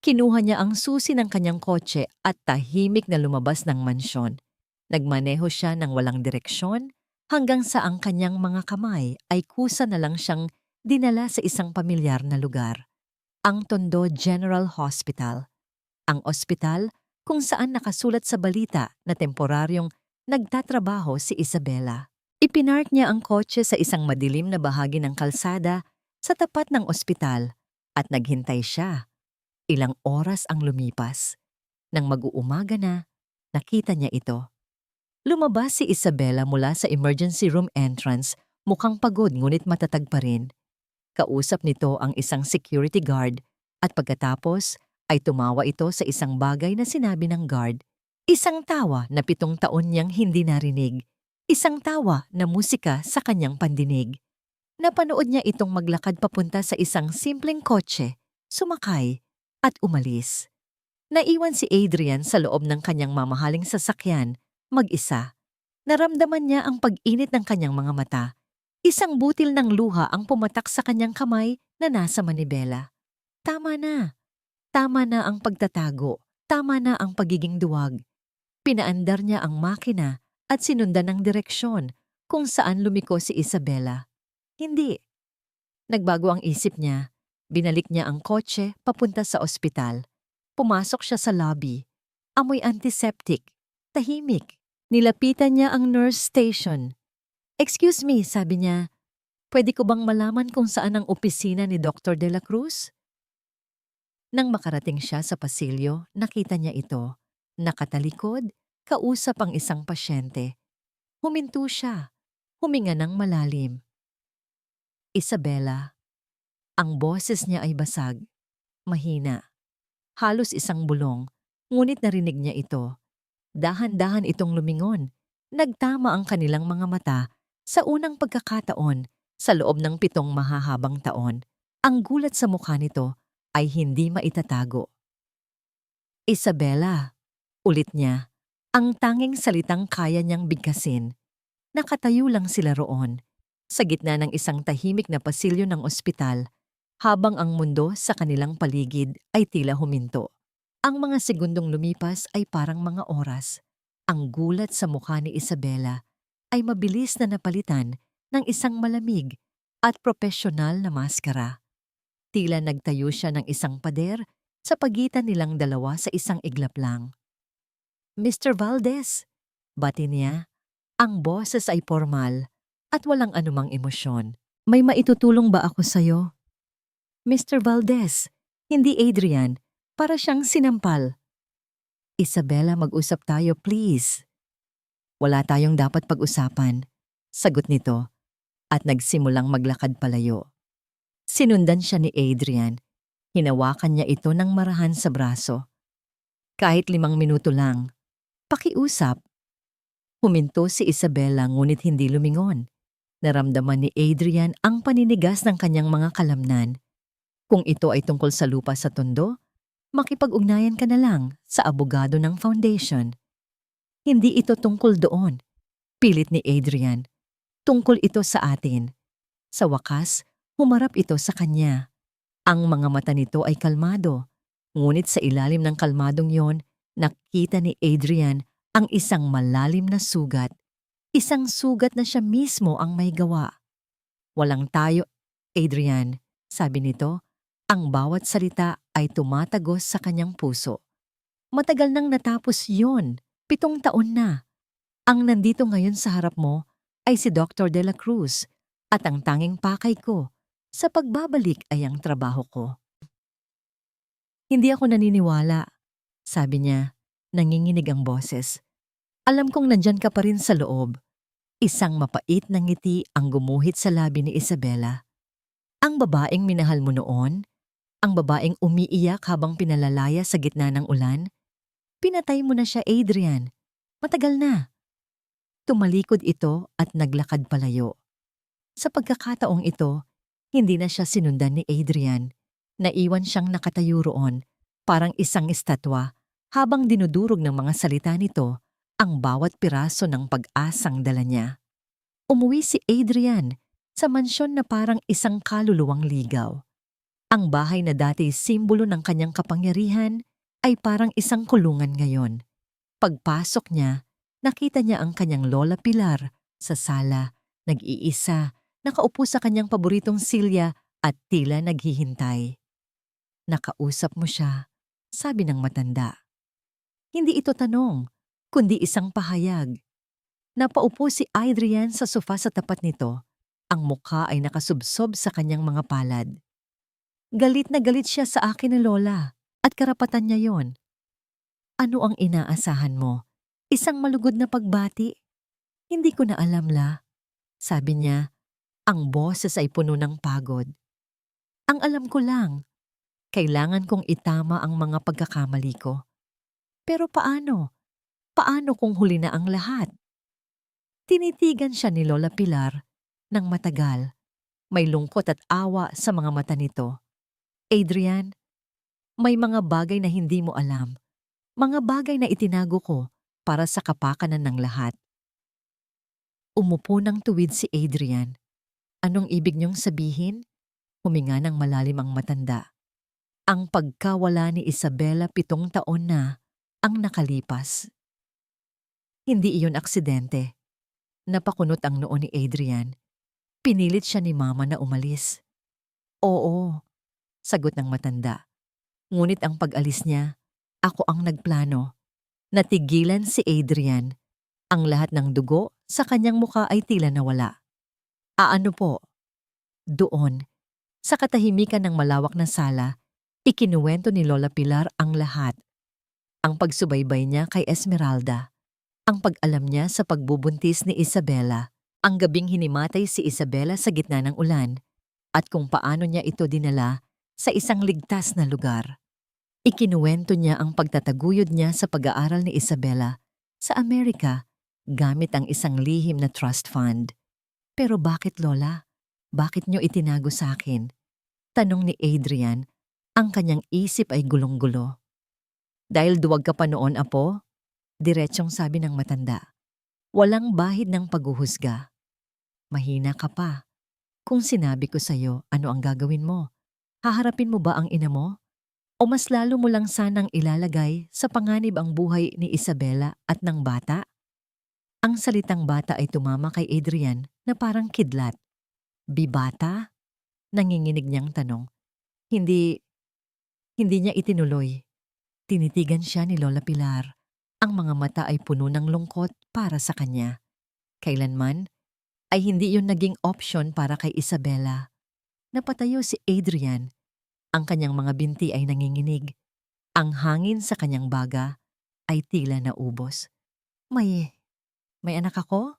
Kinuha niya ang susi ng kanyang kotse at tahimik na lumabas ng mansyon. Nagmaneho siya ng walang direksyon hanggang sa ang kanyang mga kamay ay kusa na lang siyang dinala sa isang pamilyar na lugar. Ang Tondo General Hospital. Ang ospital kung saan nakasulat sa balita na temporaryong nagtatrabaho si Isabela. Ipinark niya ang kotse sa isang madilim na bahagi ng kalsada sa tapat ng ospital at naghintay siya. Ilang oras ang lumipas. Nang mag-uumaga na, nakita niya ito. Lumabas si Isabela mula sa emergency room entrance, Mukhang pagod ngunit matatag pa rin. Kausap nito ang isang security guard at pagkatapos ay tumawa ito sa isang bagay na sinabi ng guard. Isang tawa na 7 taon niyang hindi narinig. Isang tawa na musika sa kanyang pandinig. Napanood niya itong maglakad papunta sa isang simpleng kotse, sumakay, at umalis. Naiwan si Adrian sa loob ng kanyang mamahaling sasakyan, mag-isa. Naramdaman niya ang pag-init ng kanyang mga mata. Isang butil ng luha ang pumatak sa kanyang kamay na nasa manibela. Tama na. Tama na ang pagtatago. Tama na ang pagiging duwag. Pinaandar niya ang makina at sinundan ng direksyon kung saan lumiko si Isabela. Hindi. Nagbago ang isip niya. Binalik niya ang kotse papunta sa ospital. Pumasok siya sa lobby. Amoy antiseptic. Tahimik. Nilapitan niya ang nurse station. "Excuse me," sabi niya. "Pwede ko bang malaman kung saan ang opisina ni Dr. De La Cruz?" Nang makarating siya sa pasilyo, nakita niya ito. Nakatalikod, kausap ang isang pasyente. Huminto siya. Huminga ng malalim. Isabela. Ang boses niya ay basag. Mahina. Halos isang bulong. Ngunit narinig niya ito. Dahan-dahan itong lumingon. Nagtama ang kanilang mga mata sa unang pagkakataon sa loob ng 7 mahahabang taon. Ang gulat sa mukha nito ay hindi maitatago. "Isabela," ulit niya, ang tanging salitang kaya niyang bigkasin. Nakatayo lang sila roon, sa gitna ng isang tahimik na pasilyo ng ospital, habang ang mundo sa kanilang paligid ay tila huminto. Ang mga segundong lumipas ay parang mga oras. Ang gulat sa mukha ni Isabela ay mabilis na napalitan ng isang malamig at propesyonal na maskara. Tila nagtayo siya ng isang pader sa pagitan nilang dalawa sa isang iglap lang. "Mr. Valdez," bati niya. Ang boses ay formal at walang anumang emosyon. "May maitutulong ba ako sa'yo?" "Mr. Valdez," hindi Adrian, para siyang sinampal. "Isabela, mag-usap tayo, please." "Wala tayong dapat pag-usapan," sagot nito, at nagsimulang maglakad palayo. Sinundan siya ni Adrian. Hinawakan niya ito ng marahan sa braso. "Kahit 5 minuto lang. Pakiusap." Huminto si Isabela ngunit hindi lumingon. Naramdaman ni Adrian ang paninigas ng kanyang mga kalamnan. Kung ito ay tungkol sa lupa sa Tondo, makipag-ugnayan ka na lang sa abogado ng foundation. Hindi ito tungkol doon, pilit ni Adrian. Tungkol ito sa atin. Sa wakas, humarap ito sa kanya. Ang mga mata nito ay kalmado, ngunit sa ilalim ng kalmadong yon, nakita ni Adrian ang isang malalim na sugat. Isang sugat na siya mismo ang may gawa. "Walang tayo, Adrian," sabi nito. Ang bawat salita ay tumatagos sa kanyang puso. "Matagal nang natapos yon, 7 taon na. Ang nandito ngayon sa harap mo ay si Dr. De La Cruz at ang tanging pakay ko sa pagbabalik ay ang trabaho ko." "Hindi ako naniniwala," sabi niya. Nanginginig ang boses. "Alam kong nandyan ka pa rin sa loob." Isang mapait na ngiti ang gumuhit sa labi ni Isabela. "Ang babaeng minahal mo noon? Ang babaeng umiiyak habang pinalalaya sa gitna ng ulan? Pinatay mo na siya, Adrian. Matagal na." Tumalikod ito at naglakad palayo. Sa pagkakataong ito, hindi na siya sinundan ni Adrian. Naiwan siyang nakatayo roon, parang isang estatwa, habang dinudurog ng mga salita nito ang bawat piraso ng pag-asang dala niya. Umuwi si Adrian sa mansyon na parang isang kaluluwang ligaw. Ang bahay na dati simbolo ng kanyang kapangyarihan ay parang isang kulungan ngayon. Pagpasok niya, nakita niya ang kanyang lola Pilar sa sala, nag-iisa, nakaupo sa kanyang paboritong silya at tila naghihintay. "Nakausap mo siya," sabi ng matanda. Hindi ito tanong, kundi isang pahayag. Napaupo si Adrian sa sofa sa tapat nito. Ang mukha ay nakasubsob sa kanyang mga palad. Galit na galit siya sa akin ni Lola at karapatan niya yon. "Ano ang inaasahan mo? Isang malugod na pagbati?" "Hindi ko na alam, La," sabi niya. Ang boses ay puno ng pagod. Ang alam ko lang, kailangan kong itama ang mga pagkakamali ko. Pero paano? Paano kung huli na ang lahat? Tinitigan siya ni Lola Pilar ng matagal. May lungkot at awa sa mga mata nito. Adrian, may mga bagay na hindi mo alam. Mga bagay na itinago ko para sa kapakanan ng lahat. Umupo ng tuwid si Adrian. Anong ibig niyong sabihin? Huminga ng malalim ang matanda. Ang pagkawala ni Isabela 7 taon na ang nakalipas. Hindi iyon aksidente. Napakunot ang noo ni Adrian. Pinilit siya ni Mama na umalis. Oo, sagot ng matanda. Ngunit ang pag-alis niya, ako ang nagplano. Natigilan si Adrian. Ang lahat ng dugo sa kanyang muka ay tila nawala. Ano po? Doon, sa katahimikan ng malawak na sala, ikinuwento ni Lola Pilar ang lahat. Ang pagsubaybay niya kay Esmeralda. Ang pag-alam niya sa pagbubuntis ni Isabela. Ang gabing hinimatay si Isabela sa gitna ng ulan. At kung paano niya ito dinala sa isang ligtas na lugar. Ikinuwento niya ang pagtataguyod niya sa pag-aaral ni Isabela sa Amerika gamit ang isang lihim na trust fund. Pero bakit, Lola? Bakit niyo itinago sa akin? Tanong ni Adrian. Ang kanyang isip ay gulong-gulo. Dahil duwag ka pa noon, apo? Diretsyong sabi ng matanda. Walang bahid ng paghuhusga. Mahina ka pa. Kung sinabi ko sa'yo, ano ang gagawin mo? Haharapin mo ba ang ina mo? O mas lalo mo lang sanang ilalagay sa panganib ang buhay ni Isabela at ng bata? Ang salitang bata ay tumama kay Adrian na parang kidlat. Bibata? Nanginginig niyang tanong. Hindi niya itinuloy. Tinitigan siya ni Lola Pilar. Ang mga mata ay puno ng lungkot para sa kanya. Kailanman ay hindi yun naging option para kay Isabela. Napatayo si Adrian. Ang kanyang mga binti ay nanginginig. Ang hangin sa kanyang baga ay tila naubos. May anak ako?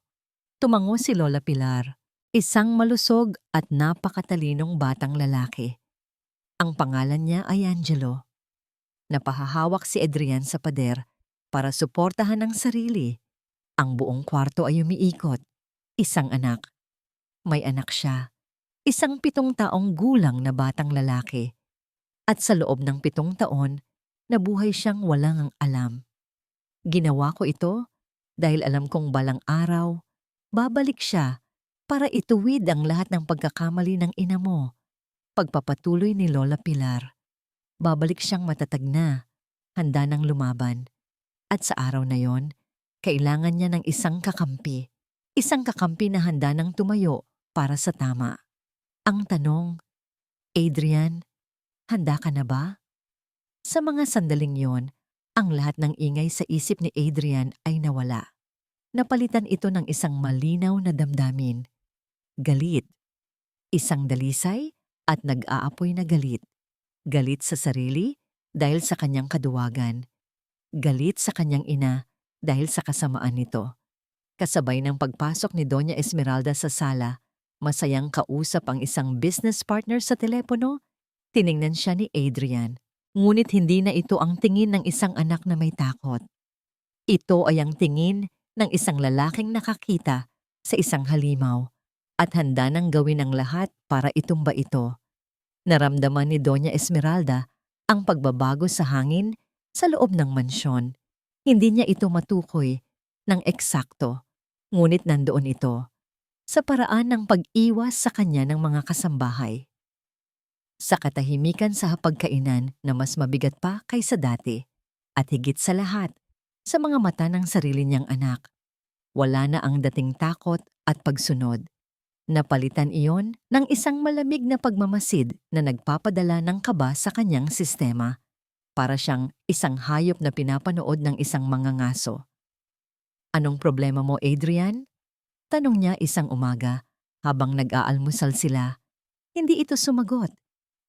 Tumango si Lola Pilar. Isang malusog at napakatalinong batang lalaki. Ang pangalan niya ay Angelo. Napahahawak si Adrian sa pader para suportahan ang sarili. Ang buong kwarto ay umiikot. Isang anak. May anak siya. Isang 7 taong gulang na batang lalaki. At sa loob ng 7 taon, nabuhay siyang walang alam. Ginawa ko ito dahil alam kong balang araw, babalik siya para ituwid ang lahat ng pagkakamali ng ina mo. Pagpapatuloy ni Lola Pilar. Babalik siyang matatag na, handa ng lumaban. At sa araw na yon, kailangan niya ng isang kakampi. Isang kakampi na handa ng tumayo para sa tama. Ang tanong, Adrian, handa ka na ba? Sa mga sandaling yon, ang lahat ng ingay sa isip ni Adrian ay nawala. Napalitan ito ng isang malinaw na damdamin. Galit. Isang dalisay at nag-aapoy na galit. Galit sa sarili dahil sa kanyang kaduwagan. Galit sa kanyang ina dahil sa kasamaan nito. Kasabay ng pagpasok ni Doña Esmeralda sa sala, masayang kausap ang isang business partner sa telepono. Tiningnan siya ni Adrian. Ngunit hindi na ito ang tingin ng isang anak na may takot. Ito ay ang tingin ng isang lalaking nakakita sa isang halimaw at handa nang gawin ang lahat para itumba ito. Naramdaman ni Doña Esmeralda ang pagbabago sa hangin sa loob ng mansyon. Hindi niya ito matukoy ng eksakto, ngunit nandoon ito sa paraan ng pag-iwas sa kanya ng mga kasambahay. Sa katahimikan sa hapagkainan na mas mabigat pa kaysa dati at higit sa lahat, sa mga mata ng sarili niyang anak. Wala na ang dating takot at pagsunod. Napalitan iyon ng isang malamig na pagmamasid na nagpapadala ng kaba sa kanyang sistema. Para siyang isang hayop na pinapanood ng isang mangangaso. Anong problema mo, Adrian? Tanong niya isang umaga habang nag-aalmusal sila. Hindi ito sumagot.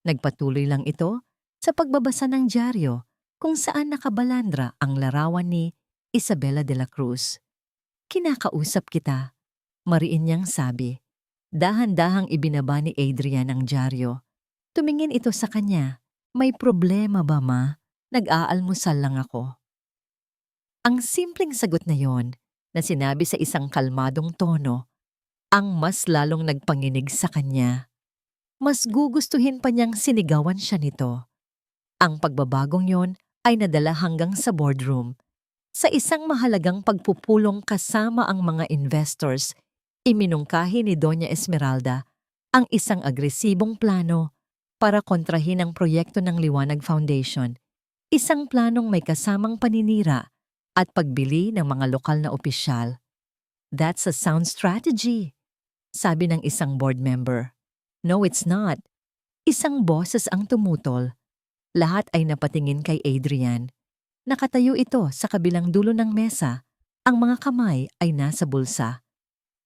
Nagpatuloy lang ito sa pagbabasa ng dyaryo kung saan nakabalandra ang larawan ni Isabela de la Cruz. Kinakausap kita, mariin niyang sabi. Dahan-dahang ibinaba ni Adrian ang dyaryo. Tumingin ito sa kanya. May problema ba, ma? Nag-aalmusal lang ako. Ang simpleng sagot na yon, na sinabi sa isang kalmadong tono, ang mas lalong nagpanginig sa kanya. Mas gugustuhin pa niyang sinigawan siya nito. Ang pagbabagong yon ay nadala hanggang sa boardroom. Sa isang mahalagang pagpupulong kasama ang mga investors, iminungkahi ni Doña Esmeralda ang isang agresibong plano para kontrahin ang proyekto ng Liwanag Foundation. Isang planong may kasamang paninira at pagbili ng mga lokal na opisyal. That's a sound strategy, sabi ng isang board member. No, it's not. Isang boses ang tumutol. Lahat ay napatingin kay Adrian. Nakatayo ito sa kabilang dulo ng mesa. Ang mga kamay ay nasa bulsa.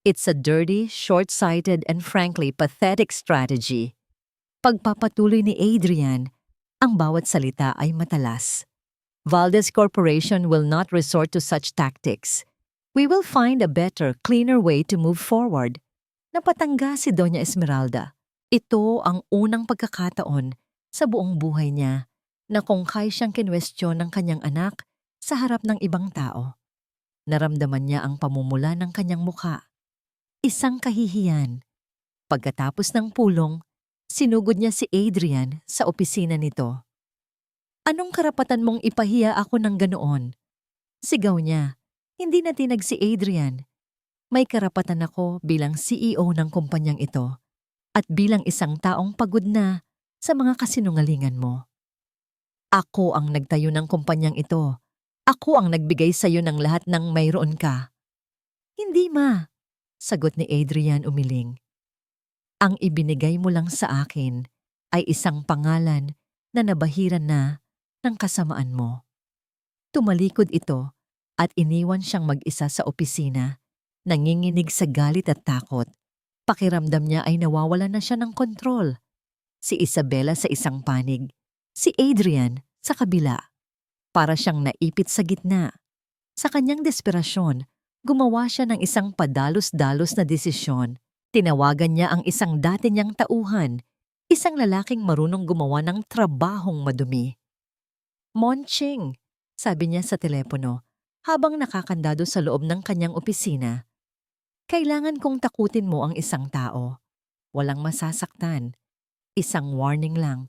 It's a dirty, short-sighted, and frankly pathetic strategy. Pagpapatuloy ni Adrian, ang bawat salita ay matalas. Valdez Corporation will not resort to such tactics. We will find a better, cleaner way to move forward. Napatangga si Doña Esmeralda. Ito ang unang pagkakataon sa buong buhay niya na kungkay siyang kinwestiyon ng kanyang anak sa harap ng ibang tao. Naramdaman niya ang pamumula ng kanyang mukha. Isang kahihiyan. Pagkatapos ng pulong, sinugod niya si Adrian sa opisina nito. Anong karapatan mong ipahiya ako ng ganoon? Sigaw niya. Hindi na tinag si Adrian. May karapatan ako bilang CEO ng kumpanyang ito at bilang isang taong pagod na sa mga kasinungalingan mo. Ako ang nagtayo ng kumpanyang ito. Ako ang nagbigay sa iyo ng lahat ng mayroon ka. Hindi, ma, sagot ni Adrian umiling. Ang ibinigay mo lang sa akin ay isang pangalan na nabahiran na ng kasamaan mo. Tumalikod ito at iniwan siyang mag-isa sa opisina, nanginginig sa galit at takot. Pakiramdam niya ay nawawalan na siya ng kontrol. Si Isabela sa isang panig, si Adrian sa kabila. Para siyang naipit sa gitna. Sa kanyang desperasyon, gumawa siya ng isang padalos-dalos na desisyon. Tinawagan niya ang isang dati niyang tauhan, isang lalaking marunong gumawa ng trabahong madumi. Monching, sabi niya sa telepono, habang nakakandado sa loob ng kanyang opisina. Kailangan kong takutin mo ang isang tao. Walang masasaktan. Isang warning lang.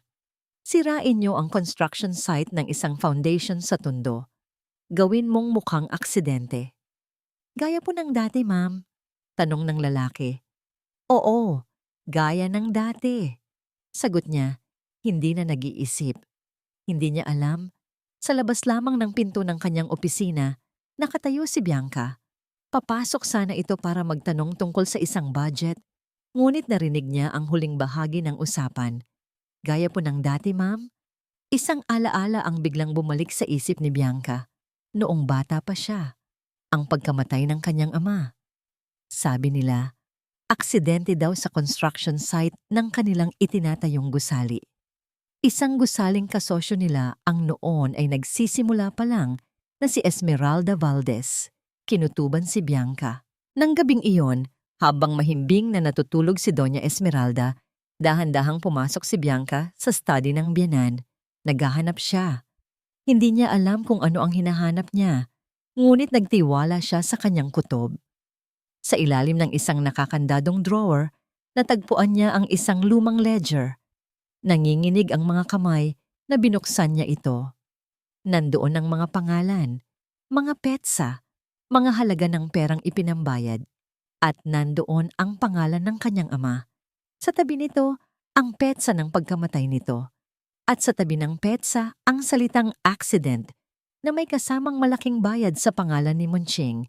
Sirain niyo ang construction site ng isang foundation sa Tondo. Gawin mong mukhang aksidente. Gaya po ng dati, ma'am. Tanong ng lalaki. Oo, gaya ng dati. Sagot niya, hindi na nag-iisip. Hindi niya alam. Sa labas lamang ng pinto ng kanyang opisina, nakatayo si Bianca. Papasok sana ito para magtanong tungkol sa isang budget, ngunit narinig niya ang huling bahagi ng usapan. Gaya po ng dati, ma'am. Isang alaala ang biglang bumalik sa isip ni Bianca. Noong bata pa siya, ang pagkamatay ng kanyang ama. Sabi nila, aksidente daw sa construction site ng kanilang itinatayong gusali. Isang gusaling kasosyo nila ang noon ay nagsisimula pa lang na si Esmeralda Valdez. Kinutuban si Bianca. Nang gabing iyon, habang mahimbing na natutulog si Doña Esmeralda, dahan-dahang pumasok si Bianca sa study ng biyenan. Naghahanap siya. Hindi niya alam kung ano ang hinahanap niya, ngunit nagtiwala siya sa kanyang kutob. Sa ilalim ng isang nakakandadong drawer, natagpuan niya ang isang lumang ledger. Nanginginig ang mga kamay na binuksan niya ito. Nandoon ang mga pangalan, mga petsa, mga halaga ng perang ipinambayad, at nandoon ang pangalan ng kanyang ama. Sa tabi nito, ang petsa ng pagkamatay nito. At sa tabi ng petsa, ang salitang accident na may kasamang malaking bayad sa pangalan ni Monching.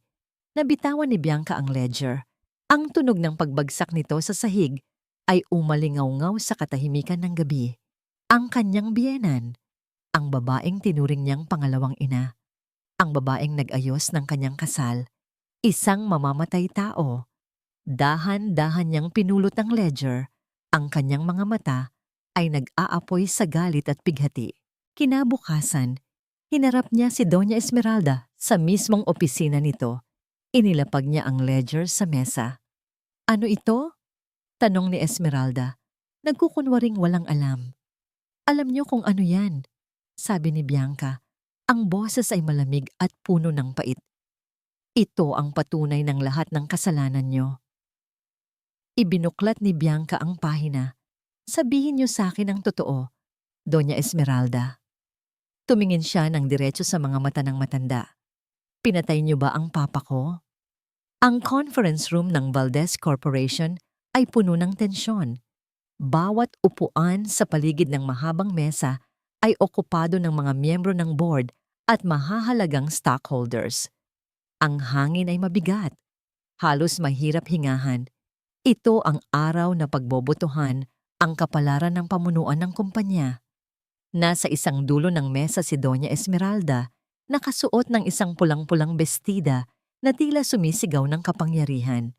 Nabitawan ni Bianca ang ledger. Ang tunog ng pagbagsak nito sa sahig ay umalingaw-ngaw sa katahimikan ng gabi. Ang kanyang biyenan, ang babaeng tinuring niyang pangalawang ina, ang babaeng nag-ayos ng kanyang kasal, isang mamamatay tao. Dahan-dahan niyang pinulot ang ledger, ang kanyang mga mata ay nag-aapoy sa galit at pighati. Kinabukasan, hinarap niya si Doña Esmeralda sa mismong opisina nito. Inilapag niya ang ledger sa mesa. Ano ito? Tanong ni Esmeralda, nagkukunwaring walang alam. Alam niyo kung ano yan, sabi ni Bianca. Ang boses ay malamig at puno ng pait. Ito ang patunay ng lahat ng kasalanan niyo. Ibinuklat ni Bianca ang pahina. Sabihin niyo sa akin ang totoo, Doña Esmeralda. Tumingin siya ng diretso sa mga mata ng matanda. Pinatay niyo ba ang papa ko? Ang conference room ng Valdez Corporation ay puno ng tensyon. Bawat upuan sa paligid ng mahabang mesa ay okupado ng mga miyembro ng board at mahahalagang stockholders. Ang hangin ay mabigat. Halos mahirap hingahan. Ito ang araw na pagbobotohan ang kapalaran ng pamunuan ng kumpanya. Nasa isang dulo ng mesa si Doña Esmeralda, nakasuot ng isang pulang-pulang bestida na tila sumisigaw ng kapangyarihan.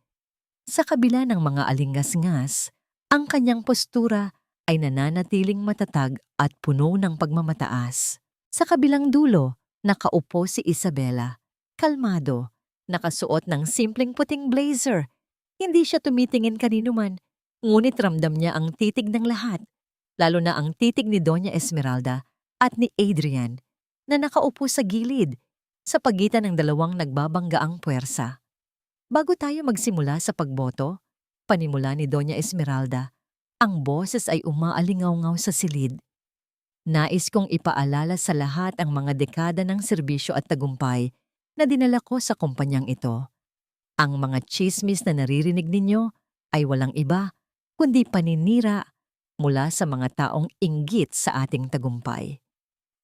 Sa kabila ng mga alingas-ngas, ang kanyang postura ay nananatiling matatag at puno ng pagmamataas. Sa kabilang dulo, nakaupo si Isabela. Kalmado, nakasuot ng simpleng puting blazer. Hindi siya tumitingin kanino man, ngunit ramdam niya ang titig ng lahat, lalo na ang titig ni Doña Esmeralda at ni Adrian na nakaupo sa gilid sa pagitan ng dalawang nagbabanggaang puwersa. Bago tayo magsimula sa pagboto, panimula ni Doña Esmeralda, ang boses ay umaalingaw-ngaw sa silid. Nais kong ipaalala sa lahat ang mga dekada ng serbisyo at tagumpay na dinala ko sa kumpanyang ito. Ang mga tsismis na naririnig ninyo ay walang iba kundi paninira mula sa mga taong inggit sa ating tagumpay.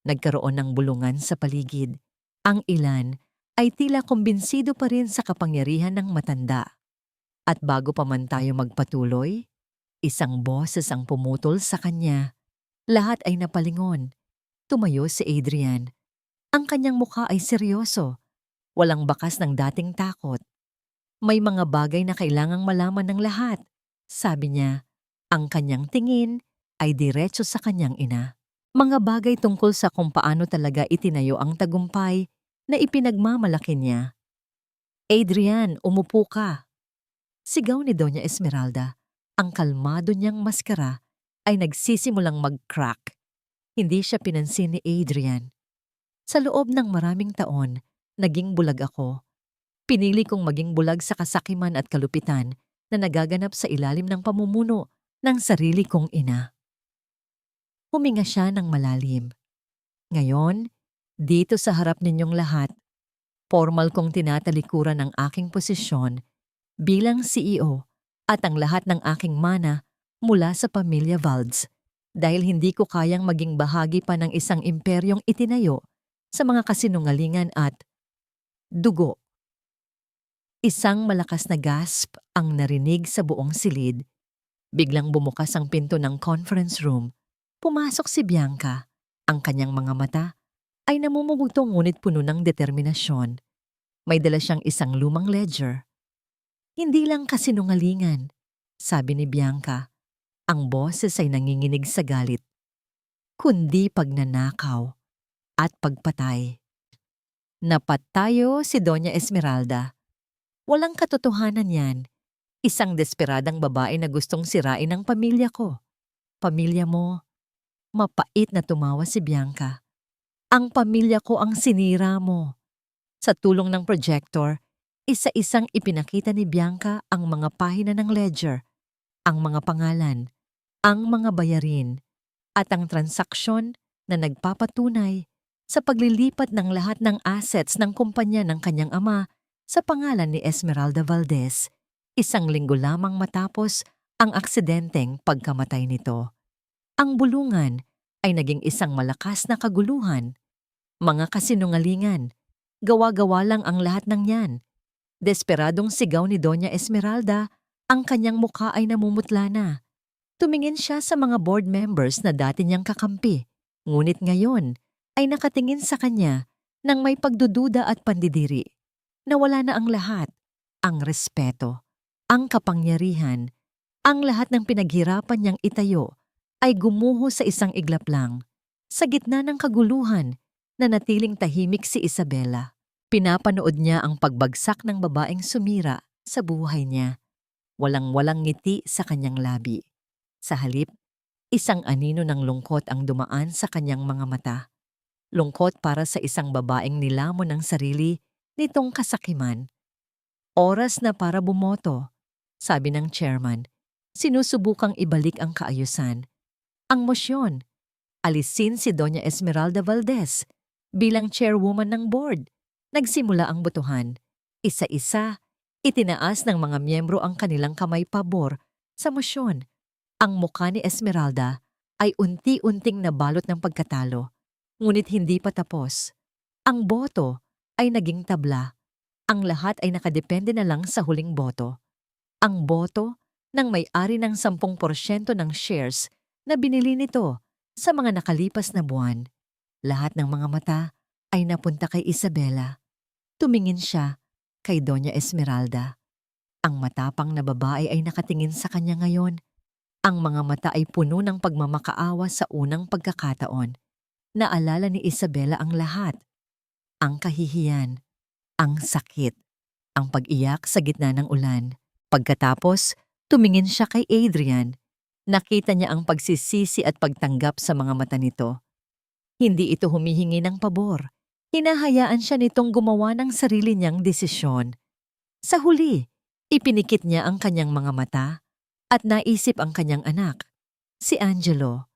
Nagkaroon ng bulungan sa paligid. Ang ilan ay tila kumbinsido pa rin sa kapangyarihan ng matanda. At bago pa man tayo magpatuloy, isang boses ang pumutol sa kanya. Lahat ay napalingon. Tumayo si Adrian. Ang kanyang mukha ay seryoso. Walang bakas ng dating takot. May mga bagay na kailangang malaman ng lahat, sabi niya. Ang kanyang tingin ay diretso sa kanyang ina. Mga bagay tungkol sa kung paano talaga itinayo ang tagumpay na ipinagmamalaki niya. Adrian, umupo ka. Sigaw ni Doña Esmeralda. Ang kalmado niyang maskara ay nagsisimulang mag-crack. Hindi siya pinansin ni Adrian. Sa loob ng maraming taon, naging bulag ako. Pinili kong maging bulag sa kasakiman at kalupitan na nagaganap sa ilalim ng pamumuno ng sarili kong ina. Huminga siya ng malalim. Ngayon, dito sa harap ninyong lahat, formal kong tinatalikuran ang aking posisyon bilang CEO at ang lahat ng aking mana mula sa pamilya Valdes dahil hindi ko kayang maging bahagi pa ng isang imperyong itinayo sa mga kasinungalingan at dugo. Isang malakas na gasp ang narinig sa buong silid. Biglang bumukas ang pinto ng conference room. Pumasok si Bianca. Ang kanyang mga mata ay namumugto ngunit puno ng determinasyon. May dala siyang isang lumang ledger. Hindi lang kasinungalingan, sabi ni Bianca. Ang boses ay nanginginig sa galit, kundi pagnanakaw at pagpatay. Napatayo si Doña Esmeralda. Walang katotohanan yan. Isang desperadang babae na gustong sirain ang pamilya ko. Pamilya mo. Mapait na tumawa si Bianca. Ang pamilya ko ang sinira mo. Sa tulong ng projector, isa-isang ipinakita ni Bianca ang mga pahina ng ledger, ang mga pangalan, ang mga bayarin, at ang transaksyon na nagpapatunay sa paglilipat ng lahat ng assets ng kumpanya ng kanyang ama sa pangalan ni Esmeralda Valdez, 1 linggo lamang matapos ang aksidenteng pagkamatay nito. Ang bulungan ay naging isang malakas na kaguluhan. Mga kasinungalingan, gawa-gawa lang ang lahat ng yan. Desperadong sigaw ni Doña Esmeralda, ang kanyang mukha ay namumutla na. Tumingin siya sa mga board members na dati niyang kakampi, ngunit ngayon ay nakatingin sa kanya nang may pagdududa at pandidiri. Nawala na ang lahat, ang respeto, ang kapangyarihan, ang lahat ng pinaghirapan niyang itayo ay gumuho sa isang iglap lang. Sa gitna ng kaguluhan, nanatiling tahimik si Isabela. Pinapanood niya ang pagbagsak ng babaeng sumira sa buhay niya. Walang-walang ngiti sa kanyang labi. Sa halip, isang anino ng lungkot ang dumaan sa kanyang mga mata. Lungkot para sa isang babaeng nilamon ng sarili nitong kasakiman. Oras na para bumoto, sabi ng chairman. Sinusubukang ibalik ang kaayusan. Ang mosyon, alisin si Doña Esmeralda Valdez bilang chairwoman ng board. Nagsimula ang botohan. Isa-isa, itinaas ng mga miyembro ang kanilang kamay pabor sa mosyon. Ang mukha ni Esmeralda ay unti-unting nabalot ng pagkatalo, ngunit hindi pa tapos. Ang boto ay naging tabla. Ang lahat ay nakadepende na lang sa huling boto. Ang boto ng may-ari ng 10% ng shares na binili nito sa mga nakalipas na buwan. Lahat ng mga mata ay napunta kay Isabela. Tumingin siya kay Doña Esmeralda. Ang matapang na babae ay nakatingin sa kanya ngayon. Ang mga mata ay puno ng pagmamakaawa sa unang pagkakataon. Naalala ni Isabela ang lahat. Ang kahihiyan, ang sakit, ang pag-iyak sa gitna ng ulan. Pagkatapos, tumingin siya kay Adrian. Nakita niya ang pagsisisi at pagtanggap sa mga mata nito. Hindi ito humihingi ng pabor. Hinahayaan siya nitong gumawa ng sarili niyang desisyon. Sa huli, ipinikit niya ang kanyang mga mata at naisip ang kanyang anak, si Angelo,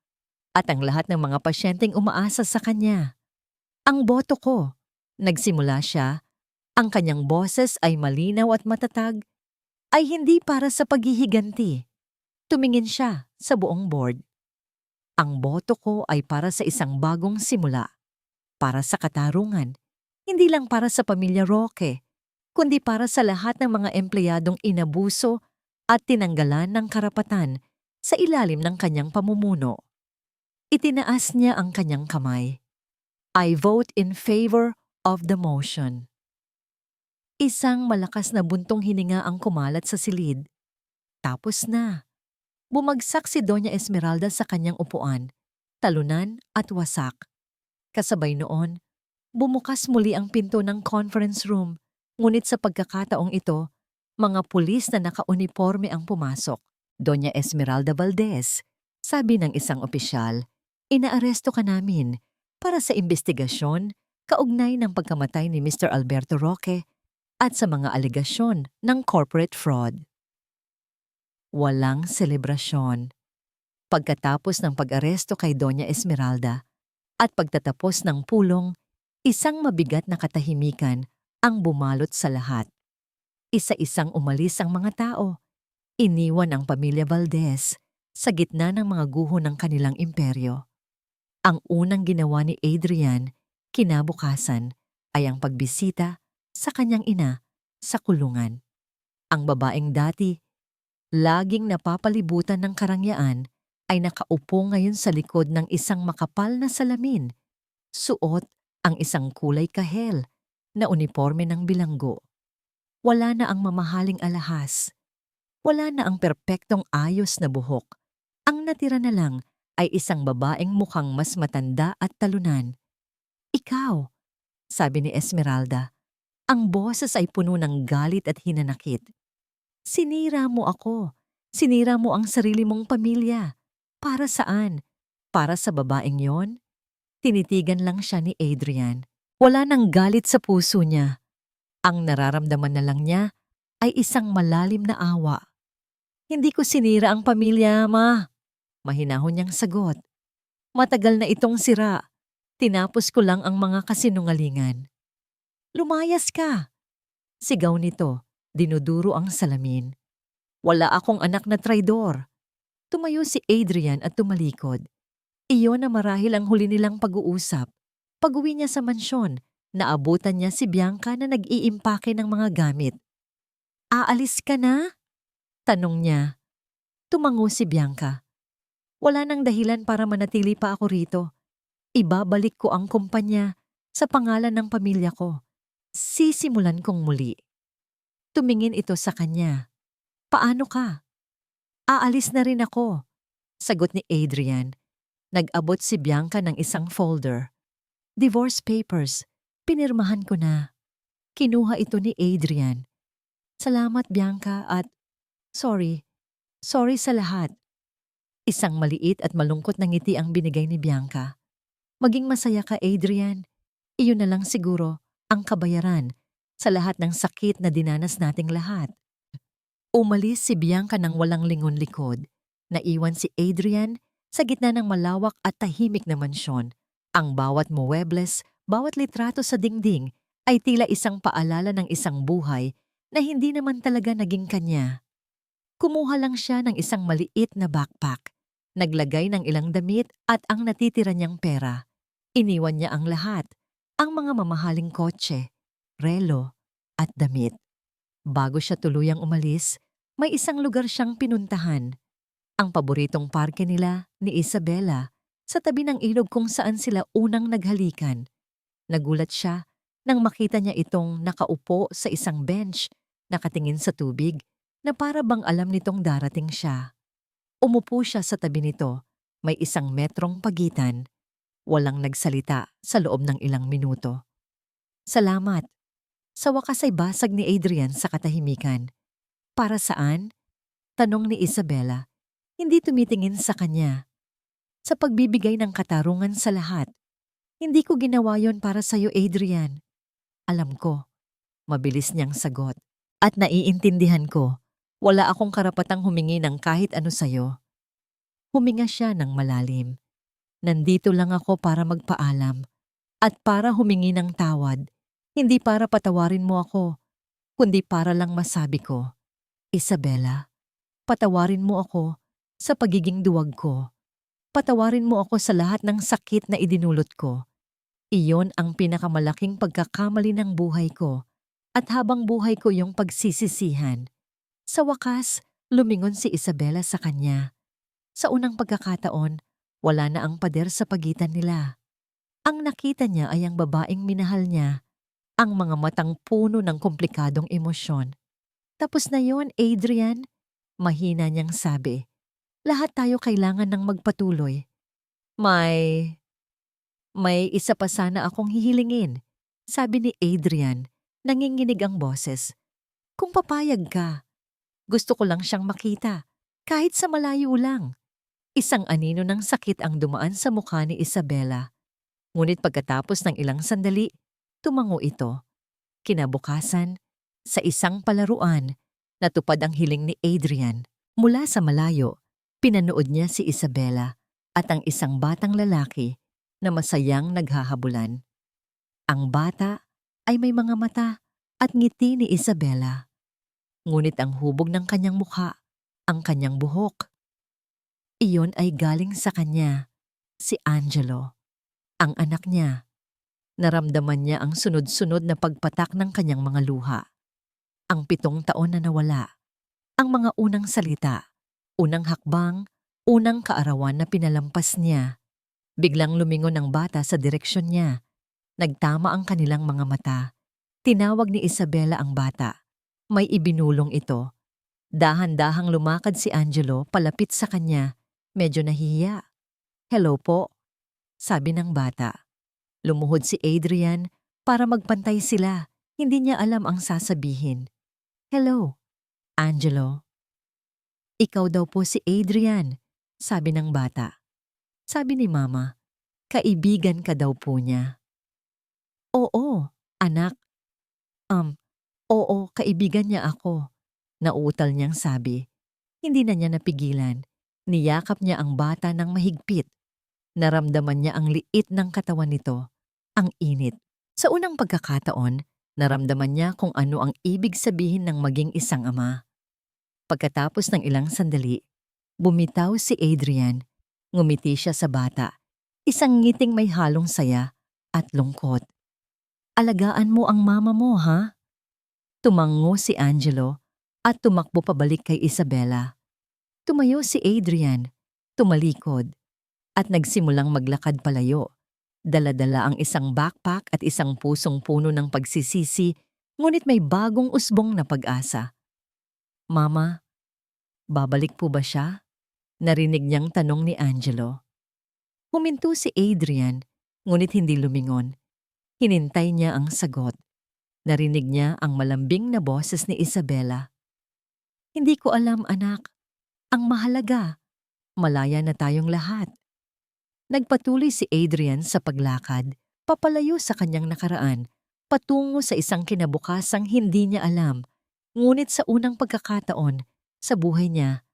at ang lahat ng mga pasyenteng umaasa sa kanya. Ang boto ko, nagsimula siya, ang kanyang boses ay malinaw at matatag, ay hindi para sa paghihiganti. Tumingin siya sa buong board. Ang boto ko ay para sa isang bagong simula, para sa katarungan, hindi lang para sa pamilya Roque, kundi para sa lahat ng mga empleyadong inabuso at tinanggalan ng karapatan sa ilalim ng kanyang pamumuno. Itinaas niya ang kanyang kamay. I vote in favor of the motion. Isang malakas na buntong hininga ang kumalat sa silid. Tapos na. Bumagsak si Doña Esmeralda sa kanyang upuan, talunan at wasak. Kasabay noon, bumukas muli ang pinto ng conference room, ngunit sa pagkakataong ito, mga pulis na nakauniporme ang pumasok. Doña Esmeralda Valdez, sabi ng isang opisyal, inaaresto ka namin para sa investigasyon kaugnay ng pagkamatay ni Mr. Alberto Roque at sa mga alegasyon ng corporate fraud. Walang selebrasyon. Pagkatapos ng pag-aresto kay Doña Esmeralda at pagtatapos ng pulong, isang mabigat na katahimikan ang bumalot sa lahat. Isa-isang umalis ang mga tao. Iniwan ang pamilya Valdez sa gitna ng mga guho ng kanilang imperyo. Ang unang ginawa ni Adrian kinabukasan ay ang pagbisita sa kanyang ina sa kulungan. Ang babaeng dati laging napapalibutan ng karangyaan ay nakaupo ngayon sa likod ng isang makapal na salamin. Suot ang isang kulay kahel na uniporme ng bilanggo. Wala na ang mamahaling alahas. Wala na ang perpektong ayos na buhok. Ang natira na lang ay isang babaeng mukhang mas matanda at talunan. Ikaw, sabi ni Esmeralda. Ang boses ay puno ng galit at hinanakit. Sinira mo ako. Sinira mo ang sarili mong pamilya. Para saan? Para sa babaeng yon? Tinitigan lang siya ni Adrian. Wala nang galit sa puso niya. Ang nararamdaman na lang niya ay isang malalim na awa. Hindi ko sinira ang pamilya, Ma. Mahinahon niyang sagot. Matagal na itong sira. Tinapos ko lang ang mga kasinungalingan. Lumayas ka! Sigaw nito. Dinuduro ang salamin. Wala akong anak na traidor. Tumayo si Adrian at tumalikod. Iyon na marahil ang huli nilang pag-uusap. Pag-uwi niya sa mansyon, naabutan niya si Bianca na nag-iimpake ng mga gamit. Aalis ka na? Tanong niya. Tumango si Bianca. Wala nang dahilan para manatili pa ako rito. Ibabalik ko ang kumpanya sa pangalan ng pamilya ko. Sisimulan kong muli. Tumingin ito sa kanya. Paano ka? Aalis na rin ako, sagot ni Adrian. Nag-abot si Bianca ng isang folder. Divorce papers. Pinirmahan ko na. Kinuha ito ni Adrian. Salamat, Bianca, at Sorry. Sorry sa lahat. Isang maliit at malungkot na ngiti ang binigay ni Bianca. Maging masaya ka, Adrian. Iyon na lang siguro ang kabayaran sa lahat ng sakit na dinanas nating lahat. Umalis si Bianca ng walang lingon likod. Naiwan si Adrian sa gitna ng malawak at tahimik na mansyon. Ang bawat muebles, bawat litrato sa dingding ay tila isang paalala ng isang buhay na hindi naman talaga naging kanya. Kumuha lang siya ng isang maliit na backpack. Naglagay ng ilang damit at ang natitira niyang pera. Iniwan niya ang lahat, ang mga mamahaling kotse, relo, at damit. Bago siya tuluyang umalis, may isang lugar siyang pinuntahan. Ang paboritong parke nila ni Isabela sa tabi ng ilog kung saan sila unang naghalikan. Nagulat siya nang makita niya itong nakaupo sa isang bench, nakatingin sa tubig, na para bang alam nitong darating siya. Umupo siya sa tabi nito, may isang metrong pagitan. Walang nagsalita sa loob ng ilang minuto. Salamat. Sa wakas ay basag ni Adrian sa katahimikan. Para saan? Tanong ni Isabela. Hindi tumitingin sa kanya. Sa pagbibigay ng katarungan sa lahat. Hindi ko ginawa yon para sa'yo, Adrian. Alam ko. Mabilis niyang sagot. At naiintindihan ko. Wala akong karapatang humingi ng kahit ano sa'yo. Huminga siya ng malalim. Nandito lang ako para magpaalam at para humingi ng tawad. Hindi para patawarin mo ako, kundi para lang masabi ko, Isabela, patawarin mo ako sa pagiging duwag ko. Patawarin mo ako sa lahat ng sakit na idinulot ko. Iyon ang pinakamalaking pagkakamali ng buhay ko at habang buhay ko yung pagsisisihan. Sa wakas, lumingon si Isabela sa kanya. Sa unang pagkakataon, wala na ang pader sa pagitan nila. Ang nakita niya ay ang babaeng minahal niya, ang mga matang puno ng komplikadong emosyon. Tapos na yon, Adrian, mahina niyang sabi. Lahat tayo kailangan ng magpatuloy. May isa pa sana akong hihilingin, sabi ni Adrian, nanginginig ang boses. Kung papayag ka, gusto ko lang siyang makita, kahit sa malayo lang. Isang anino ng sakit ang dumaan sa mukha ni Isabela. Ngunit pagkatapos ng ilang sandali, tumango ito. Kinabukasan, sa isang palaruan, natupad ang hiling ni Adrian. Mula sa malayo, pinanood niya si Isabela at ang isang batang lalaki na masayang naghahabulan. Ang bata ay may mga mata at ngiti ni Isabela. Ngunit ang hubog ng kanyang mukha, ang kanyang buhok. Iyon ay galing sa kanya, si Angelo, ang anak niya. Naramdaman niya ang sunod-sunod na pagpatak ng kanyang mga luha. Ang 7 taon na nawala, ang mga unang salita, unang hakbang, unang kaarawan na pinalampas niya. Biglang lumingon ang bata sa direksyon niya. Nagtama ang kanilang mga mata. Tinawag ni Isabela ang bata. May ibinulong ito. Dahan-dahang lumakad si Angelo palapit sa kanya. Medyo nahihiya. Hello po, sabi ng bata. Lumuhod si Adrian para magpantay sila. Hindi niya alam ang sasabihin. Hello, Angelo. Ikaw daw po si Adrian, sabi ng bata. Sabi ni Mama, kaibigan ka daw po niya. Oo, anak. Oo, kaibigan niya ako. Nauutal niyang sabi. Hindi na niya napigilan. Niyakap niya ang bata ng mahigpit. Naramdaman niya ang liit ng katawan nito, ang init. Sa unang pagkakataon, naramdaman niya kung ano ang ibig sabihin ng maging isang ama. Pagkatapos ng ilang sandali, bumitaw si Adrian. Ngumiti siya sa bata. Isang ngiting may halong saya at lungkot. Alagaan mo ang mama mo, ha? Tumango si Angelo at tumakbo pabalik kay Isabela. Tumayo si Adrian, tumalikod, at nagsimulang maglakad palayo. Dala-dala ang isang backpack at isang pusong puno ng pagsisisi, ngunit may bagong usbong na pag-asa. Mama, babalik po ba siya? Narinig niyang tanong ni Angelo. Huminto si Adrian, ngunit hindi lumingon. Hinintay niya ang sagot. Narinig niya ang malambing na boses ni Isabela. Hindi ko alam, anak. Ang mahalaga, malaya na tayong lahat. Nagpatuloy si Adrian sa paglakad, papalayo sa kanyang nakaraan, patungo sa isang kinabukasang hindi niya alam. Ngunit sa unang pagkakataon, sa buhay niya,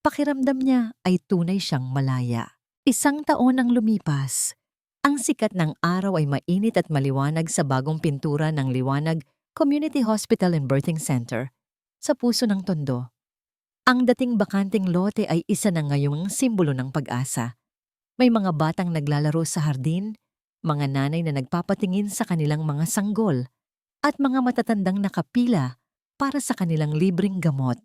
pakiramdam niya ay tunay siyang malaya. 1 taon ang lumipas. Ang sikat ng araw ay mainit at maliwanag sa bagong pintura ng Liwanag Community Hospital and Birthing Center sa puso ng Tondo. Ang dating bakanting lote ay isa na ngayong simbolo ng pag-asa. May mga batang naglalaro sa hardin, mga nanay na nagpapatingin sa kanilang mga sanggol, at mga matatandang nakapila para sa kanilang libreng gamot.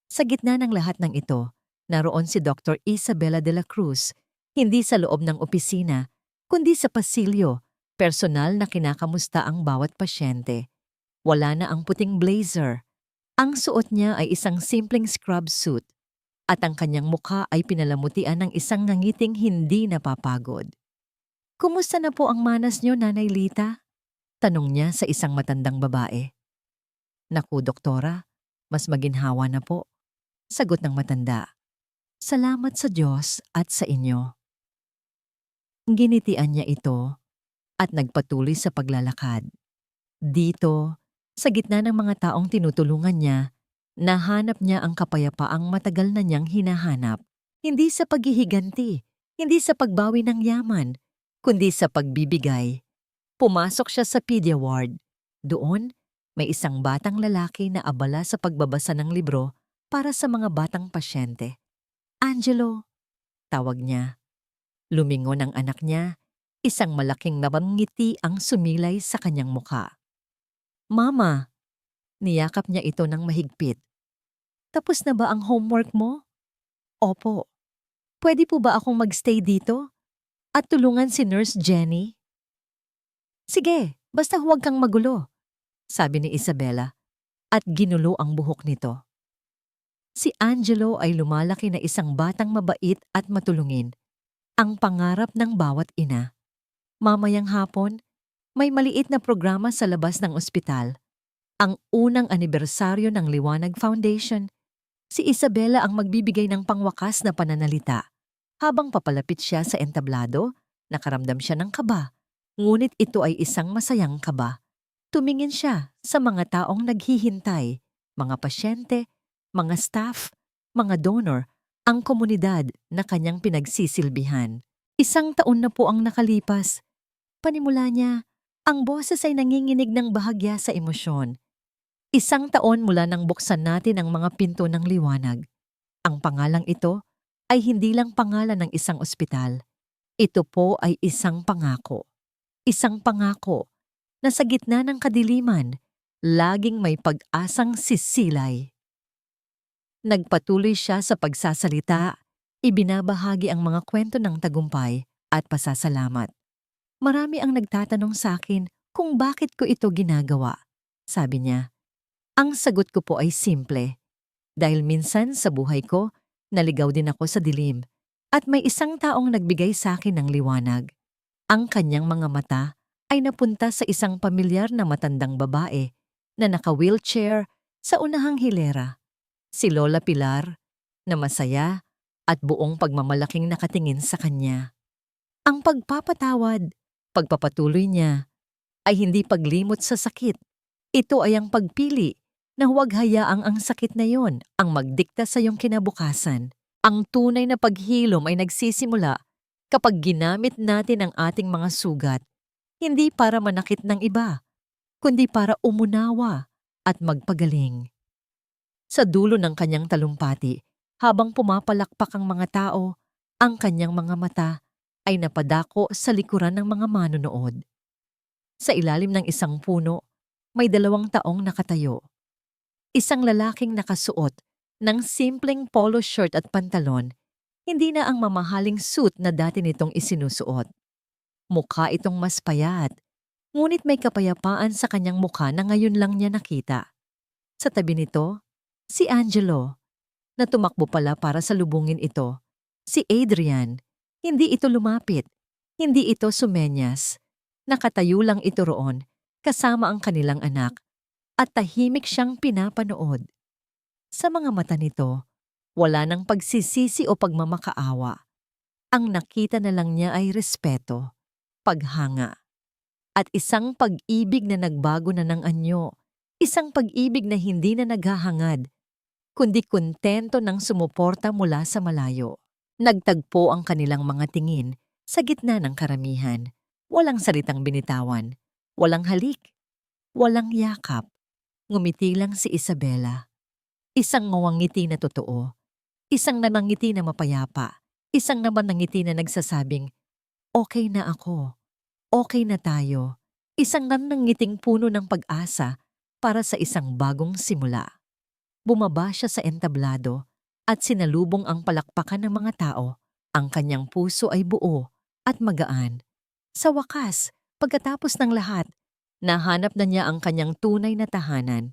Sa gitna ng lahat ng ito, naroon si Dr. Isabela de la Cruz, hindi sa loob ng opisina, kundi sa pasilyo, personal na kinakamusta ang bawat pasyente. Wala na ang puting blazer. Ang suot niya ay isang simpleng scrub suit at ang kanyang mukha ay pinalamutian ng isang ngangiting hindi napapagod. "Kumusta na po ang manas niyo, Nanay Lita?" tanong niya sa isang matandang babae. "Naku, doktora, mas maginhawa na po," sagot ng matanda. "Salamat sa Diyos at sa inyo." Ginitian niya ito at nagpatuloy sa paglalakad. Dito, sa gitna ng mga taong tinutulungan niya, nahanap niya ang kapayapaang matagal na niyang hinahanap. Hindi sa paghihiganti, hindi sa pagbawi ng yaman, kundi sa pagbibigay. Pumasok siya sa pedia ward. Doon, may isang batang lalaki na abala sa pagbabasa ng libro para sa mga batang pasyente. "Angelo," tawag niya. Lumingon ang anak niya, isang malaking ngiti ang sumilay sa kanyang mukha. "Mama," niyakap niya ito ng mahigpit. "Tapos na ba ang homework mo?" "Opo." "Pwede po ba akong magstay dito at tulungan si Nurse Jenny?" "Sige, basta huwag kang magulo," sabi ni Isabela at ginulo ang buhok nito. Si Angelo ay lumalaki na isang batang mabait at matulungin, ang pangarap ng bawat ina. Mamayang hapon, may maliit na programa sa labas ng ospital. Ang unang anibersaryo ng Liwanag Foundation. Si Isabela ang magbibigay ng pangwakas na pananalita. Habang papalapit siya sa entablado, nakaramdam siya ng kaba. Ngunit ito ay isang masayang kaba. Tumingin siya sa mga taong naghihintay, mga pasyente, mga staff, mga donor, ang komunidad na kanyang pinagsisilbihan. 1 taon na po ang nakalipas. Panimula niya, ang boses ay nanginginig ng bahagya sa emosyon. 1 taon mula nang buksan natin ang mga pinto ng liwanag. Ang pangalang ito ay hindi lang pangalan ng isang ospital. Ito po ay isang pangako. Isang pangako na sa gitna ng kadiliman, laging may pag-asang sisilay. Nagpatuloy siya sa pagsasalita, ibinabahagi ang mga kwento ng tagumpay at pasasalamat. "Marami ang nagtatanong sa akin kung bakit ko ito ginagawa," sabi niya. "Ang sagot ko po ay simple. Dahil minsan sa buhay ko, naligaw din ako sa dilim at may isang taong nagbigay sa akin ng liwanag. Ang kanyang mga mata ay napunta sa isang pamilyar na matandang babae na naka-wheelchair sa unahang hilera. Si Lola Pilar, na masaya at buong pagmamalaking nakatingin sa kanya. Ang pagpapatawad, pagpapatuloy niya, ay hindi paglimot sa sakit. Ito ay ang pagpili na huwag hayaang ang sakit na yon ang magdikta sa iyong kinabukasan. Ang tunay na paghilom ay nagsisimula kapag ginamit natin ang ating mga sugat, hindi para manakit ng iba, kundi para umunawa at magpagaling." Sa dulo ng kanyang talumpati, habang pumapalakpak ang mga tao, ang kanyang mga mata ay napadako sa likuran ng mga manunood. Sa ilalim ng isang puno, may 2 taong nakatayo. Isang lalaking nakasuot ng simpleng polo shirt at pantalon, hindi na ang mamahaling suit na dati nitong isinusuot. Mukha itong mas payat, ngunit may kapayapaan sa kanyang mukha na ngayon lang niya nakita. Sa tabi nito, si Angelo, na tumakbo pala para salubungin ito. Si Adrian, hindi ito lumapit, hindi ito sumenyas. Nakatayo lang ito roon, kasama ang kanilang anak, at tahimik siyang pinapanood. Sa mga mata nito, wala ng pagsisisi o pagmamakaawa. Ang nakita na lang niya ay respeto, paghanga, at isang pag-ibig na nagbago na ng anyo. Isang pag-ibig na hindi na naghahangad, kundi kontento ng sumuporta mula sa malayo. Nagtagpo ang kanilang mga tingin sa gitna ng karamihan. Walang salitang binitawan, walang halik, walang yakap. Ngumiti lang si Isabela. Isang ngawangiti na totoo, isang namangiti na mapayapa, isang naman ngiti na nagsasabing, okay na ako, okay na tayo. Isang nanangiting puno ng pag-asa para sa isang bagong simula. Bumaba siya sa entablado at sinalubong ang palakpakan ng mga tao. Ang kanyang puso ay buo at magaan. Sa wakas, pagkatapos ng lahat, nahanap na niya ang kanyang tunay na tahanan.